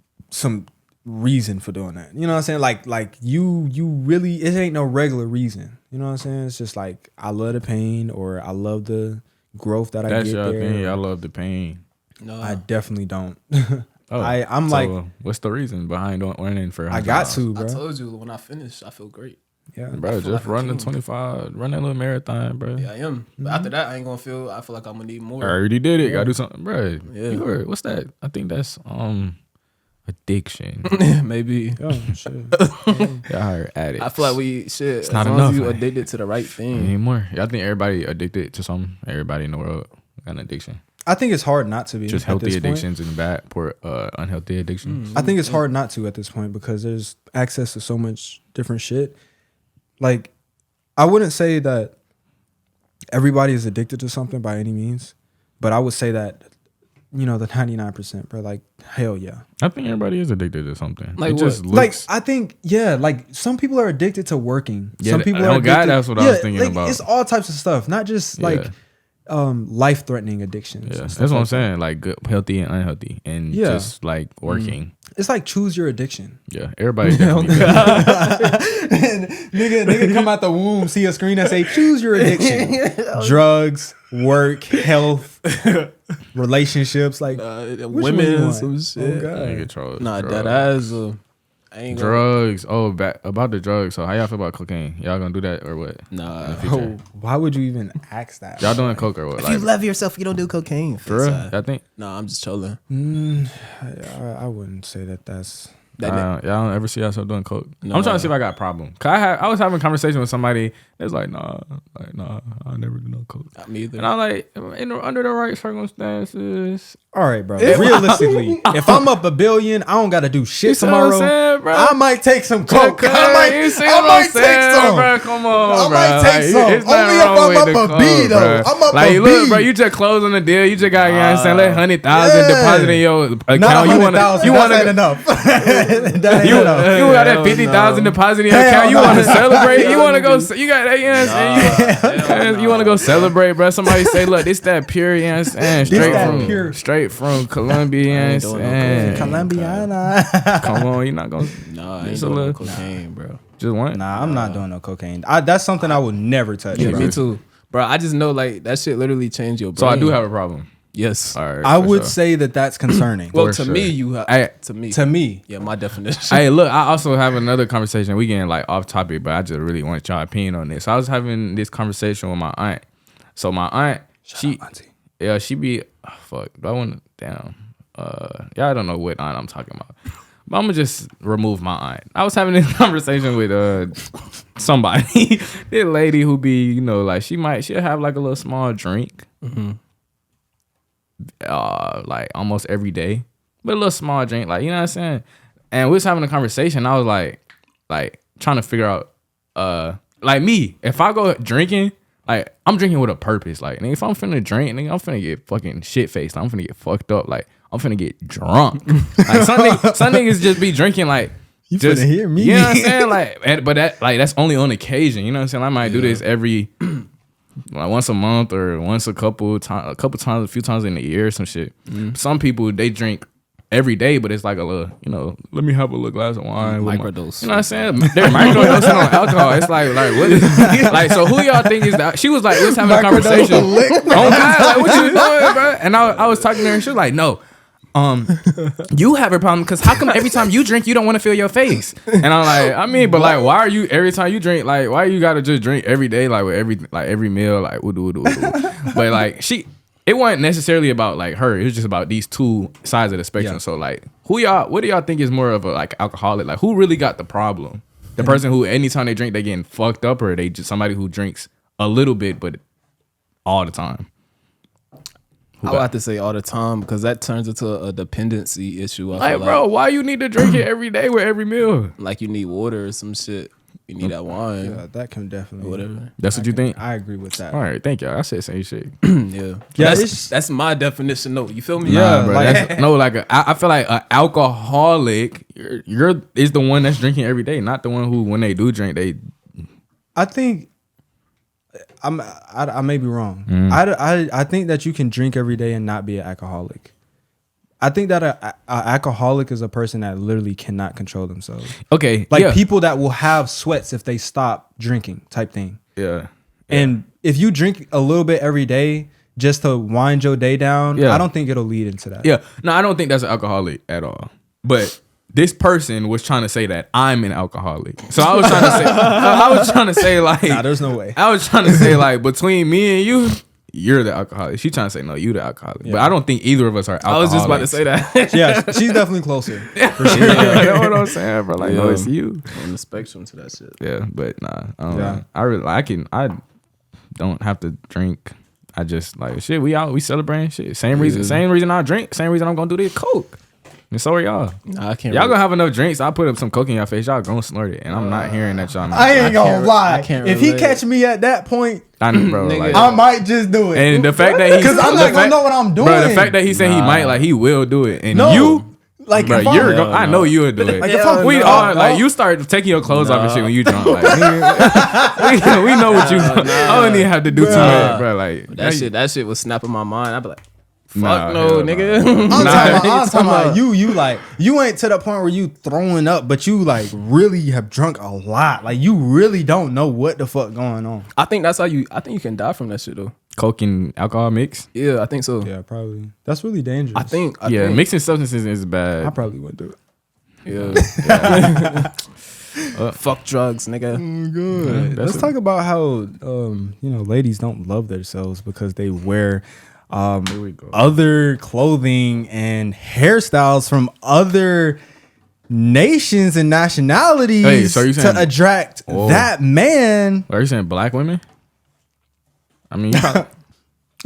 reason for doing that. You know what I'm saying? Like you really, it ain't no regular reason. You know what I'm saying? It's just like, I love the pain or I love the growth that I That's get your there. opinion. I love the pain. No, I definitely don't. Oh, I'm so like, what's the reason behind running for 100 I got miles? to, I bro. told you when I finish, I feel great. Yeah. Bro, just run the 25, run that little marathon, bro. Yeah, I am. But after that, I ain't gonna feel. I feel like I'm gonna need more. I already did it. Gotta do something, bro. Yeah. What's that? I think that's addiction. Maybe. Oh, shit. Y'all are addicts. I feel like we should. It's not as long as enough, you man. addicted to the right thing. anymore. I think everybody addicted to something. Everybody in the world got an addiction. I think it's hard not to be. Just at healthy this point. addictions and bad, poor, unhealthy addictions. I think it's hard not to at this point because there's access to so much different shit. Like, I wouldn't say that everybody is addicted to something by any means, but I would say that, you know, the 99%, bro, like, hell yeah. I think everybody is addicted to something. Like it what? just Like, looks. I think, yeah, like some people are addicted to working. Yeah, Some people oh are God, addicted. that's what I was thinking like, about. It's all types of stuff, not just like life-threatening addictions. Yeah, and that's stuff what I'm like that. saying. Like good, healthy and unhealthy, and Yeah. just like working. It's like choose your addiction. Yeah, everybody. Definitely nigga come out the womb, see a screen that say choose your addiction. Drugs, work, health, relationships, like which one you women, want? some shit. Nah, That ass. I ain't drugs. About the drugs. So how y'all feel about cocaine? Y'all gonna do that or what? Nah. Why would you even ask that? Y'all doing coke or what? If you love yourself, you don't do cocaine. For real? I think. Nah, I'm just trolling. I wouldn't say that's. Y'all don't ever see yourself doing coke? No. I'm trying to see if I got a problem. Cause I was having a conversation with somebody that's like, nah, I never do no coke. Not me either. And I'm like, under the right circumstances. All right, bro. Realistically, if I'm up $1 billion, I don't gotta do shit tomorrow. I might take some coke. I might take some, bro. Come on, bro. I might take some. Only if I'm up a B though. I'm up a B. Look, bro, you just closing the deal. You just got, you know what I'm saying, let 100,000 deposit in your account. Not 100,000. That ain't enough. You got that 50,000 deposit in your account. You want to celebrate? You want to go? You got that? You know what I'm saying? You want to go celebrate, bro? Somebody say, look, this that pure, you know what I'm saying? Straight from Colombia, you know what I'm saying? Colombiana. Come on, you're not gonna. Nah, I ain't doing no cocaine, bro. Just one? Nah, I'm not doing no cocaine. That's something I would never touch. Yeah, me too, bro. I just know like that shit literally changed your brain. So I do have a problem. Yes. All right, I would say that's concerning. Well, to me, you have. To me. Yeah, my definition. Hey, look, I also have another conversation. We getting like off topic, but I just really want y'all opinion on this. I was having this conversation with my aunt. So my aunt, she be fuck. Do I want to damn? Y'all don't know what aunt I'm talking about. But I'm gonna just remove my aunt. I was having this conversation with somebody, this lady who be, you know, like she'll have like a little small drink. Mm-hmm. Like almost every day, but a little small drink, like, you know what I'm saying. And we was having a conversation. I was like trying to figure out, like me, if I go drinking, like I'm drinking with a purpose. Like, nigga, if I'm finna drink, nigga, I'm finna get fucking shit faced. I'm finna get fucked up. Like, I'm finna get drunk. Like some niggas just be drinking like. You just finna hear me. You know what I'm saying? Like, but that's only on occasion. You know what I'm saying? I might do this every. Like once a month or once a couple times, a few times in the year or some shit. Mm-hmm. Some people, they drink every day, but it's like a little, you know, let me have a little glass of wine. Microdose. You know what I'm saying? They're microdosing on alcohol. It's like what is like, so who y'all think is that? She was like, let's have a conversation. Oh God, like what you doing, bro? And I was talking to her and she was like, no. You have a problem because how come every time you drink you don't want to feel your face? And I'm like, I mean, but like, why are you every time you drink, like, why you gotta just drink every day, like with every meal, like but like it wasn't necessarily about like her, it was just about these two sides of the spectrum. Yeah. So like, what do y'all think is more of a like alcoholic? Like, who really got the problem? The person who anytime they drink they getting fucked up, or they just somebody who drinks a little bit but all the time? I would have to say all the time, because that turns into a dependency issue. Like, bro, why you need to drink it every day with every meal? Like you need water or some shit. You need that wine. Yeah, that can definitely. Whatever. That's what you think? I agree with that. All right, thank y'all. I said same shit. Yeah. That's my definition. No, you feel me? Yeah, bro. I feel like an alcoholic, you're is the one that's drinking every day, not the one who, when they do drink, they. I think. I may be wrong. I think that you can drink every day and not be an alcoholic. I think that an alcoholic is a person that literally cannot control themselves. Okay, like people that will have sweats if they stop drinking, type thing. Yeah. And if you drink a little bit every day just to wind your day down, I don't think it'll lead into that. Yeah. No, I don't think that's an alcoholic at all. But this person was trying to say that I'm an alcoholic. So I was trying to say like, nah, there's no way. I was trying to say like, between me and you, you're the alcoholic. She's trying to say no, you the alcoholic. Yeah. But I don't think either of us are alcoholics. I was just about to say that. Yeah, she's definitely closer. For sure. You know what I'm saying, bro? Like, no, it's you on the spectrum to that shit. Yeah, but nah, I don't have to drink. I just like shit. We celebrating shit. Same reason I drink. Same reason I'm gonna do this coke. And so are y'all. Nah, I can't. Y'all gonna have enough drinks. I'll put up some coke in your face. Y'all gonna snort it. And I'm not hearing that y'all. I ain't gonna lie. If he catch me at that point, I know, bro. Like, I might just do it. And the fact that because I'm not gonna know what I'm doing. Bro, the fact that he said he might, like he will do it. And you, like, bro, I know you'll do it. Like, we all like you start taking your clothes off and shit when you drunk. Like, we know what you. I don't even have to do too much, bro. Like that shit was snapping my mind. I'd be like, fuck no, nigga. I'm talking about you like, you ain't to the point where you throwing up, but you like really have drunk a lot. Like you really don't know what the fuck going on. I think that's how you can die from that shit though. Coke and alcohol mix. Yeah, I think so. Yeah, probably. That's really dangerous. I think Mixing substances is bad. I probably wouldn't do it. Yeah. Fuck drugs, nigga. Oh, good. Let's talk about how ladies don't love themselves because they wear Here we go. other clothing and hairstyles from other nations and nationalities Hey, so you saying- to attract Oh. that man. Are you saying black women? I mean, you probably,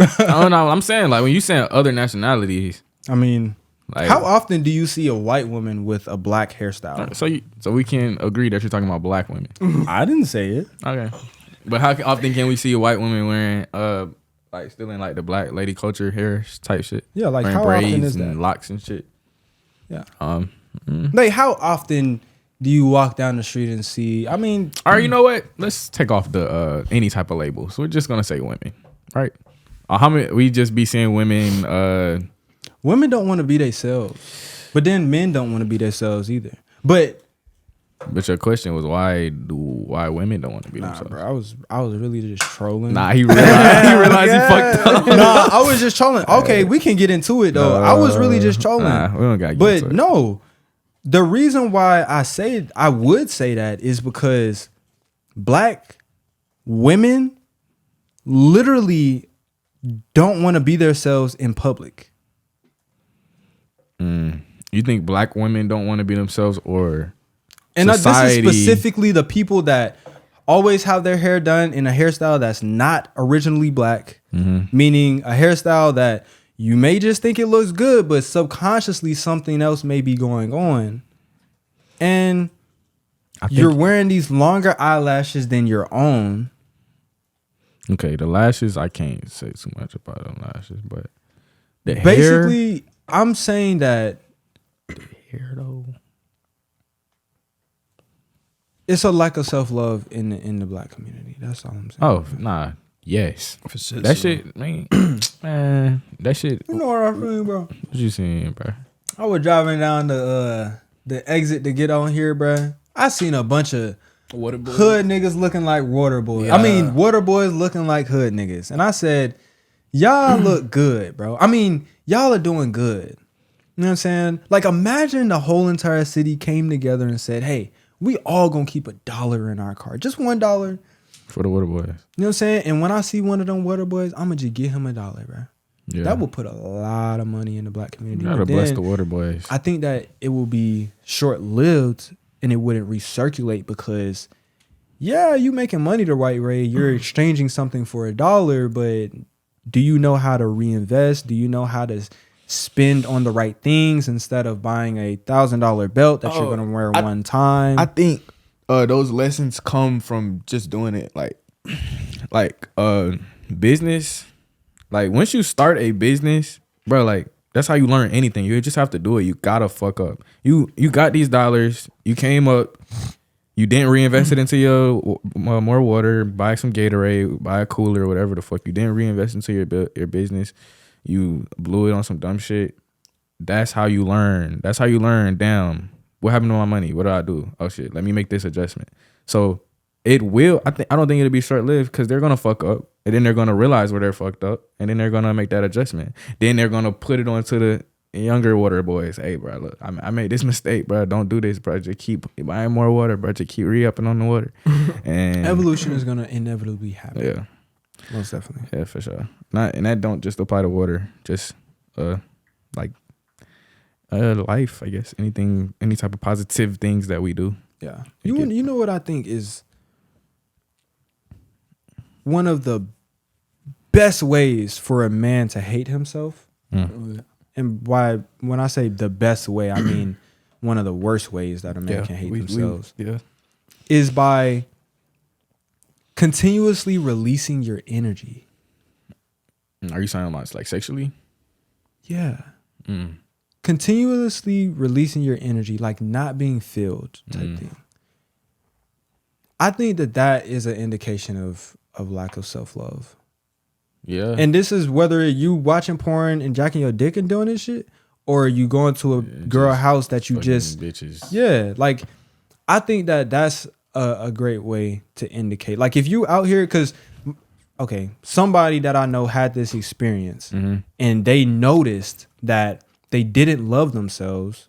I don't know. I'm saying like when you saying other nationalities, I mean, like how often do you see a white woman with a black hairstyle? so we can agree that you're talking about black women. I didn't say it. Okay, but how often can we see a white woman wearing like still in like the black lady culture hair type shit? Yeah, like wearing how braids often is and that? locks and shit. Yeah. Mm. Like how often do you walk down the street and see? I mean, All right, you know what? Let's take off the any type of labels. We're just gonna say women, right? How many we just be seeing women? women don't want to be themselves, but then men don't want to be themselves either. But your question was why women don't want to be nah, themselves? bro, I was really just trolling. Nah, he realized he fucked up. Nah, I was just trolling. Okay, we can get into it though. I was really just trolling. Nah, we don't gotta get But into it. no, the reason why I would say that is because black women literally don't want to be themselves in public. You think black women don't want to be themselves, or And society? this is specifically the people that always have their hair done in a hairstyle that's not originally black, meaning a hairstyle that you may just think it looks good, but subconsciously something else may be going on. And you're wearing these longer eyelashes than your own. Okay, the lashes, I can't say too much about the lashes, but the hair, Basically, I'm saying that hair though. it's a lack of self-love in the black community. That's all I'm saying. Oh, nah. Yes. For sure. That shit, man, that shit. You know what I mean, bro? What you saying, bro? I was driving down the exit to get on here, bro. I seen a bunch of Water boy. hood niggas looking like water boys. Yeah. I mean, water boys looking like hood niggas. And I said, y'all look good, bro. I mean, y'all are doing good. You know what I'm saying? Like, imagine the whole entire city came together and said, hey, we all gonna keep $1 in our car. Just $1. For the water boys. You know what I'm saying? And when I see one of them water boys, I'm gonna just give him $1, bro. Yeah. That will put a lot of money in the black community. You gotta But bless then the water boys. I think that it will be short-lived and it wouldn't recirculate because, yeah, you making money the right way. You're exchanging something for $1, but do you know how to reinvest? Do you know how to spend on the right things instead of buying a $1,000 belt that you're gonna wear one time? I think those lessons come from just doing it like business. Like once you start a business, bro, like that's how you learn anything. You just have to do it. You gotta fuck up. You got these dollars. You came up. You didn't reinvest it into your more water. Buy some Gatorade. Buy a cooler. Whatever the fuck. You didn't reinvest into your business. You blew it on some dumb shit. That's how you learn. That's how you learn. Damn, what happened to my money? What do I do? Oh shit, let me make this adjustment. So it will. I don't think it'll be short lived because they're gonna fuck up, and then they're gonna realize where they're fucked up, and then they're gonna make that adjustment. Then they're gonna put it onto the younger water boys. Hey, bro, look, I made this mistake, bro. Don't do this, bro. Just keep buying more water, bro. Just keep re-upping on the water. And Evolution is gonna inevitably happen. yeah, Most definitely. yeah, for sure. And that don't just apply to water. Just like life, I guess. Anything, any type of positive things that we do. Yeah. You know what I think is one of the best ways for a man to hate himself? And why, when I say the best way, I mean one of the worst ways that a man can hate themselves is by continuously releasing your energy. Are you saying about like sexually? Yeah. Continuously releasing your energy, like not being filled type thing. I think that is an indication of lack of self-love. Yeah. And this is whether you watching porn and jacking your dick and doing this shit, or you going to a girl house that you just bitches. Yeah, like I think that's a great way to indicate. Like if you out here, because okay, somebody that I know had this experience Mm-hmm. and they noticed that they didn't love themselves.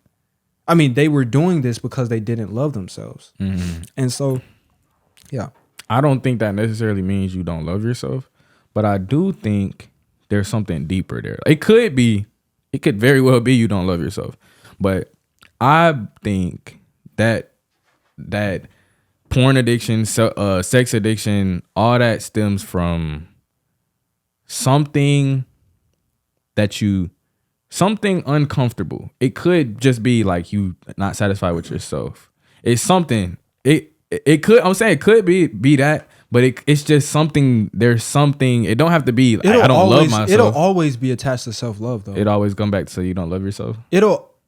I mean, they were doing this because they didn't love themselves. Mm-hmm. And so, yeah. I don't think that necessarily means you don't love yourself, but I do think there's something deeper there. It could very well be you don't love yourself, but I think that porn addiction, sex addiction, all that stems from something something uncomfortable. It could just be like you not satisfied with yourself. It's something. It could. I'm saying it could be that, but it's just something. There's something. It don't have to be. I don't love myself. It'll always be attached to self-love, though. It always come back to you don't love yourself.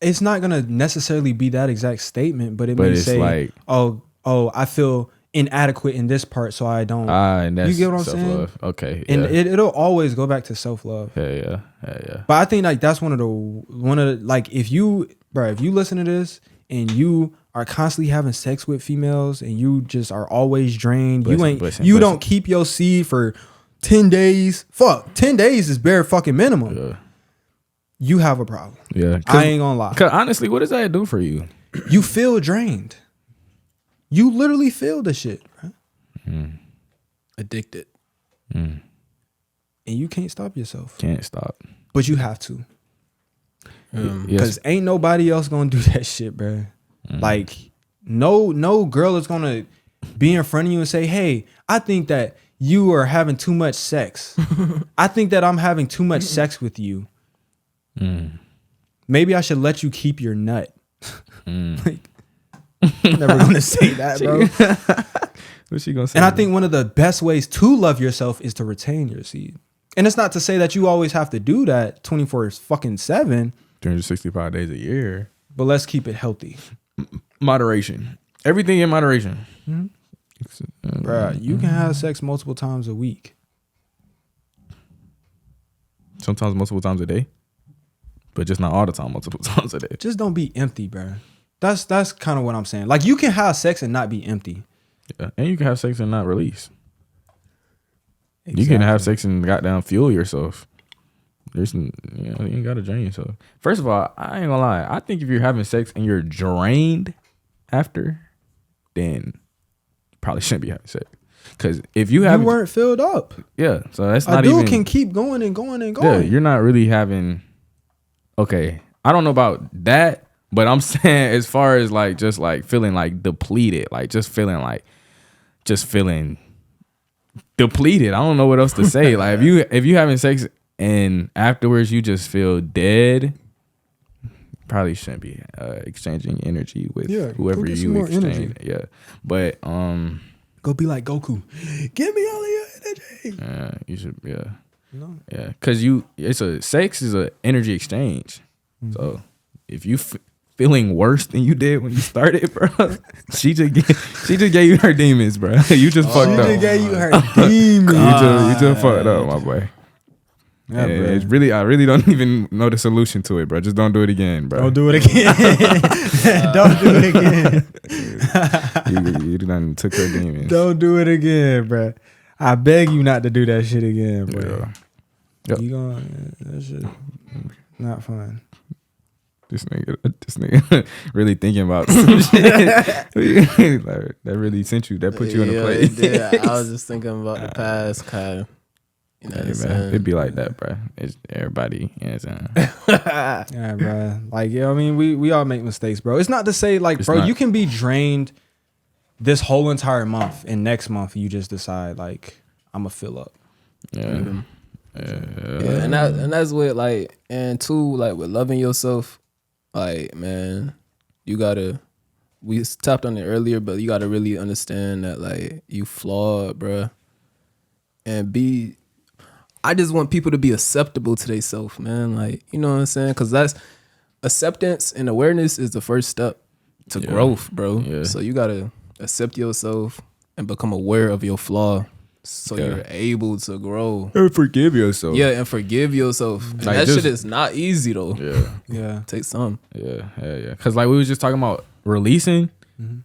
It's not gonna necessarily be that exact statement, but may say, like, oh, I feel inadequate in this part, so I don't. And that's you get what I'm self-love. saying? Okay, yeah. And it'll always go back to self-love. Yeah. But I think like that's one of the like if you listen to this and you are constantly having sex with females and you just are always drained, you don't keep your seed for 10 days. Fuck, 10 days is bare fucking minimum. Yeah. You have a problem. Yeah, I ain't gonna lie. Because honestly, what does that do for you? You feel drained. You literally feel the shit, right? Addicted. And you can't stop yourself. Can't stop. But you have to. Yes. Because ain't nobody else gonna do that shit, bro. Like, no girl is gonna be in front of you and say, hey, I think that you are having too much sex. I think that I'm having too much sex with you. Maybe I should let you keep your nut. Like, I'm never gonna say that, bro. What's she gonna say? And I think one of the best ways to love yourself is to retain your seed. And it's not to say that you always have to do that 24/7, 365 days a year. but let's keep it healthy. Moderation. Everything in moderation. Bruh, you can have sex multiple times a week. Sometimes multiple times a day. But just not all the time, multiple times a day. Just don't be empty, bruh. That's kind of what I'm saying. Like, you can have sex and not be empty. Yeah. And you can have sex and not release. Exactly. You can have sex and goddamn fuel yourself. You ain't gotta drain yourself. First of all, I ain't gonna lie. I think if you're having sex and you're drained after, then you probably shouldn't be having sex. Because if you weren't filled up. Yeah, so that's A not dude even. can keep going and going and Yeah, going. you're not really having. Okay, I don't know about that, but I'm saying as far as like just like feeling like depleted, like just feeling depleted. I don't know what else to say. Like if you having sex and afterwards you just feel dead, probably shouldn't be exchanging energy with whoever you exchange. Yeah, but go be like Goku. Give me all of your energy. you should. Yeah. No. Yeah, because sex is a energy exchange. So if you feeling worse than you did when you started, bro, she just gave you her demons, bro. You just fucked up. She just gave you her demons. You just fucked up, my boy. Yeah, bro. It's really, I really don't even know the solution to it, bro. Just don't do it again, bro. Don't do it again. Don't do it again. you done took her demons. Don't do it again, bro. I beg you not to do that shit again, bro. Yeah. Yep. You gonna that shit not fun. This nigga really thinking about some shit. Like, that really sent you. That put you in a place. Yeah, I was just thinking about the past, kind of. You know what I'm saying? It'd be like that, bro. It's everybody. You know what I'm saying? Yeah, bro. Like, yeah, I mean, we all make mistakes, bro. It's not to say like, It's bro, not. you can be drained this whole entire month, and next month you just decide like, I'm gonna fill up. Yeah. Yeah, and that's what like, and too, like with loving yourself, like, man, you gotta, we tapped on it earlier, but you gotta really understand that like you flawed, bruh. And I just want people to be acceptable to themselves, man. Like, you know what I'm saying? Because that's acceptance and awareness is the first step to growth, bro. Yeah. So you gotta accept yourself and become aware of your flaw, so you're able to grow. And forgive yourself. Yeah, and forgive yourself. And Like, that just- shit is not easy though. Yeah. Yeah. Take some. Yeah. Because like we was just talking about releasing.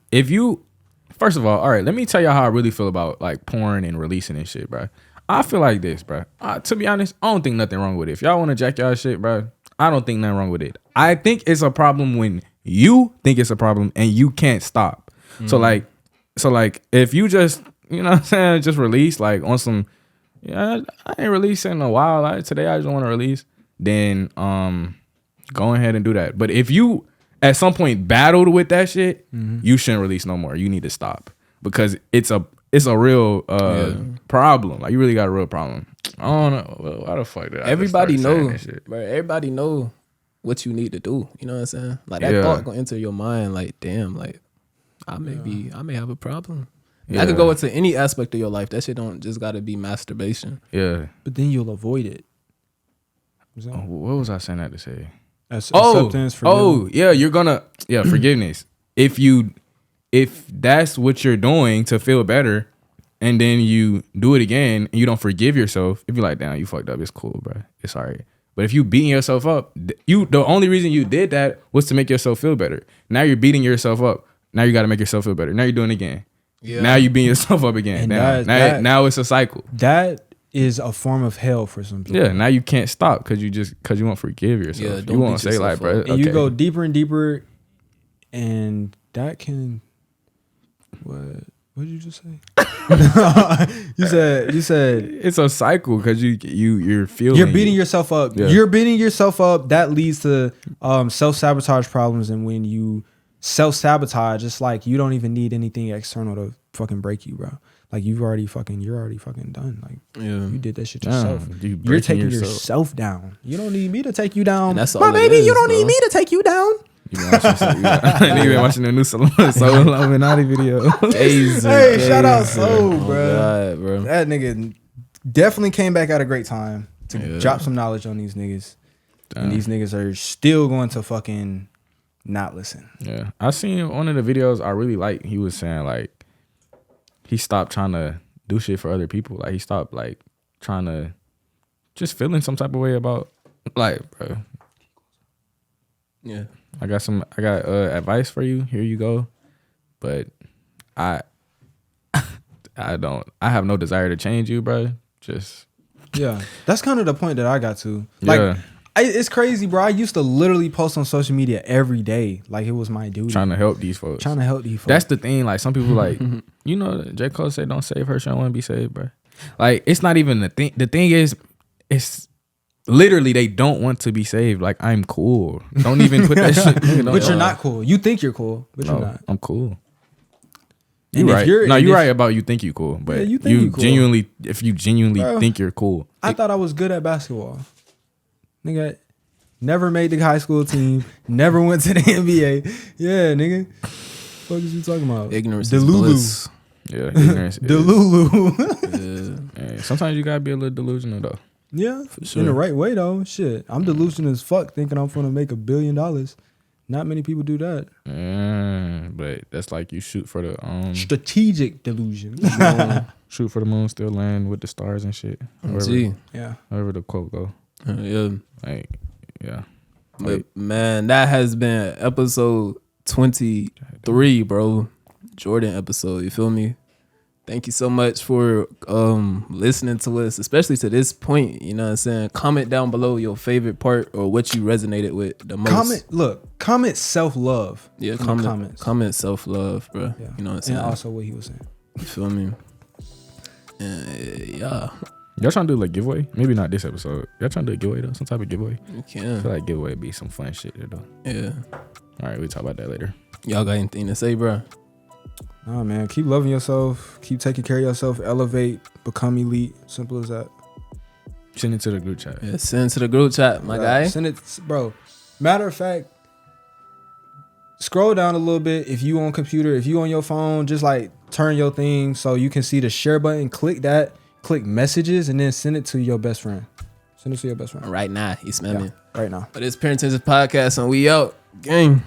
If you, first of all right, let me tell y'all how I really feel about like porn and releasing and shit, bro. I feel like this, bro. To be honest, I don't think nothing wrong with it. If y'all want to jack y'all shit, bro, I don't think nothing wrong with it. I think it's a problem when you think it's a problem and you can't stop. So like if you just, you know what I'm saying, just release like on some, I ain't released in a while. Like today I just want to release. Then go ahead and do that. But if you at some point battled with that shit, you shouldn't release no more. You need to stop because it's a real problem. Like you really got a real problem. I don't know. Why the fuck did I Everybody just start saying know, that shit? bro. Everybody know what you need to do. You know what I'm saying? Like that thought gonna enter your mind. Like damn, like I may have a problem. I could go into any aspect of your life. That shit don't just gotta be masturbation. Yeah. But then you'll avoid it. What was I saying that to say? Acceptance, forgiveness. You're gonna forgiveness. If that's what you're doing to feel better, and then you do it again and you don't forgive yourself, if you're like, damn, you fucked up, it's cool, bro, it's all right. But if you beating yourself up, the only reason you did that was to make yourself feel better. Now you're beating yourself up. Now you got to make yourself feel better. Now you're doing it again. Yeah. Now you beating yourself up again. Now it's a cycle. That is a form of hell for some people. Yeah. Now you can't stop because you won't forgive yourself. Yeah, you won't say like, bro. And you go deeper and deeper, and that can. What did you just say? you said it's a cycle because you're feeling. You're beating yourself up. Yeah. You're beating yourself up. That leads to self-sabotage problems, and when you self-sabotage, it's like you don't even need anything external to fucking break you, bro. Like you're already fucking done. Like you did that shit yourself. You're taking yourself down. You don't need me to take you down. And that's all my baby, you don't need me to take you down. You been watching the new Soul Illuminati video. Hey, shout out Soul, bro. God, bro. That nigga definitely came back at a great time to drop some knowledge on these niggas. Damn. And these niggas are still going to fucking not listen. Yeah. I seen one of the videos I really like. He was saying like he stopped trying to do shit for other people. Like he stopped like trying to just feeling some type of way about like, bro. Yeah. I got advice for you. Here you go. But I have no desire to change you, bro. Just that's kind of the point that I got to. Like it's crazy, bro. I used to literally post on social media every day. Like it was my duty. Trying to help these folks. That's the thing. Like some people like, you know, J. Cole said don't save her. She don't want to be saved, bro. Like it's not even the thing. The thing is, it's literally they don't want to be saved. Like I'm cool. Don't even put that shit. But you're not cool. You think you're cool, but you're not. I'm cool. You're right. You're right about you think you cool, but you cool. Genuinely, if you genuinely think you're cool. I thought I was good at basketball. Nigga, never made the high school team. Never went to the NBA. Yeah, nigga. What is you talking about? Ignorance is bliss. Yeah, ignorance is. Delulu. Yeah. Sometimes you gotta be a little delusional though. Yeah, for sure. In the right way though. Shit, I'm delusional as fuck thinking I'm gonna make $1 billion. Not many people do that. But that's like you shoot for the strategic delusion. Shoot for the moon, still land with the stars and shit. However the quote go. But man, that has been episode 23, bro. Jordan episode. You feel me? Thank you so much for listening to us, especially to this point. You know what I'm saying? Comment down below your favorite part or what you resonated with the most. Comment self-love. Yeah, comment self-love, bro. Yeah. You know what I'm saying? And also what he was saying. You feel me? Yeah. Y'all trying to do like giveaway? Maybe not this episode. Y'all trying to do a giveaway though? Some type of giveaway? You can. I feel like giveaway be some fun shit there though. Yeah. All right, we'll talk about that later. Y'all got anything to say, bro? Nah, man. Keep loving yourself. Keep taking care of yourself. Elevate. Become elite. Simple as that. Send it to the group chat. Yeah, send it to the group chat, my guy. Send it, bro. Matter of fact, scroll down a little bit. If you on computer, if you on your phone, just like turn your thing so you can see the share button. Click that. Click messages and then send it to your best friend. Send it to your best friend. Right now. You smell me? Right now. But it's Intentions Podcast and we out. Gang.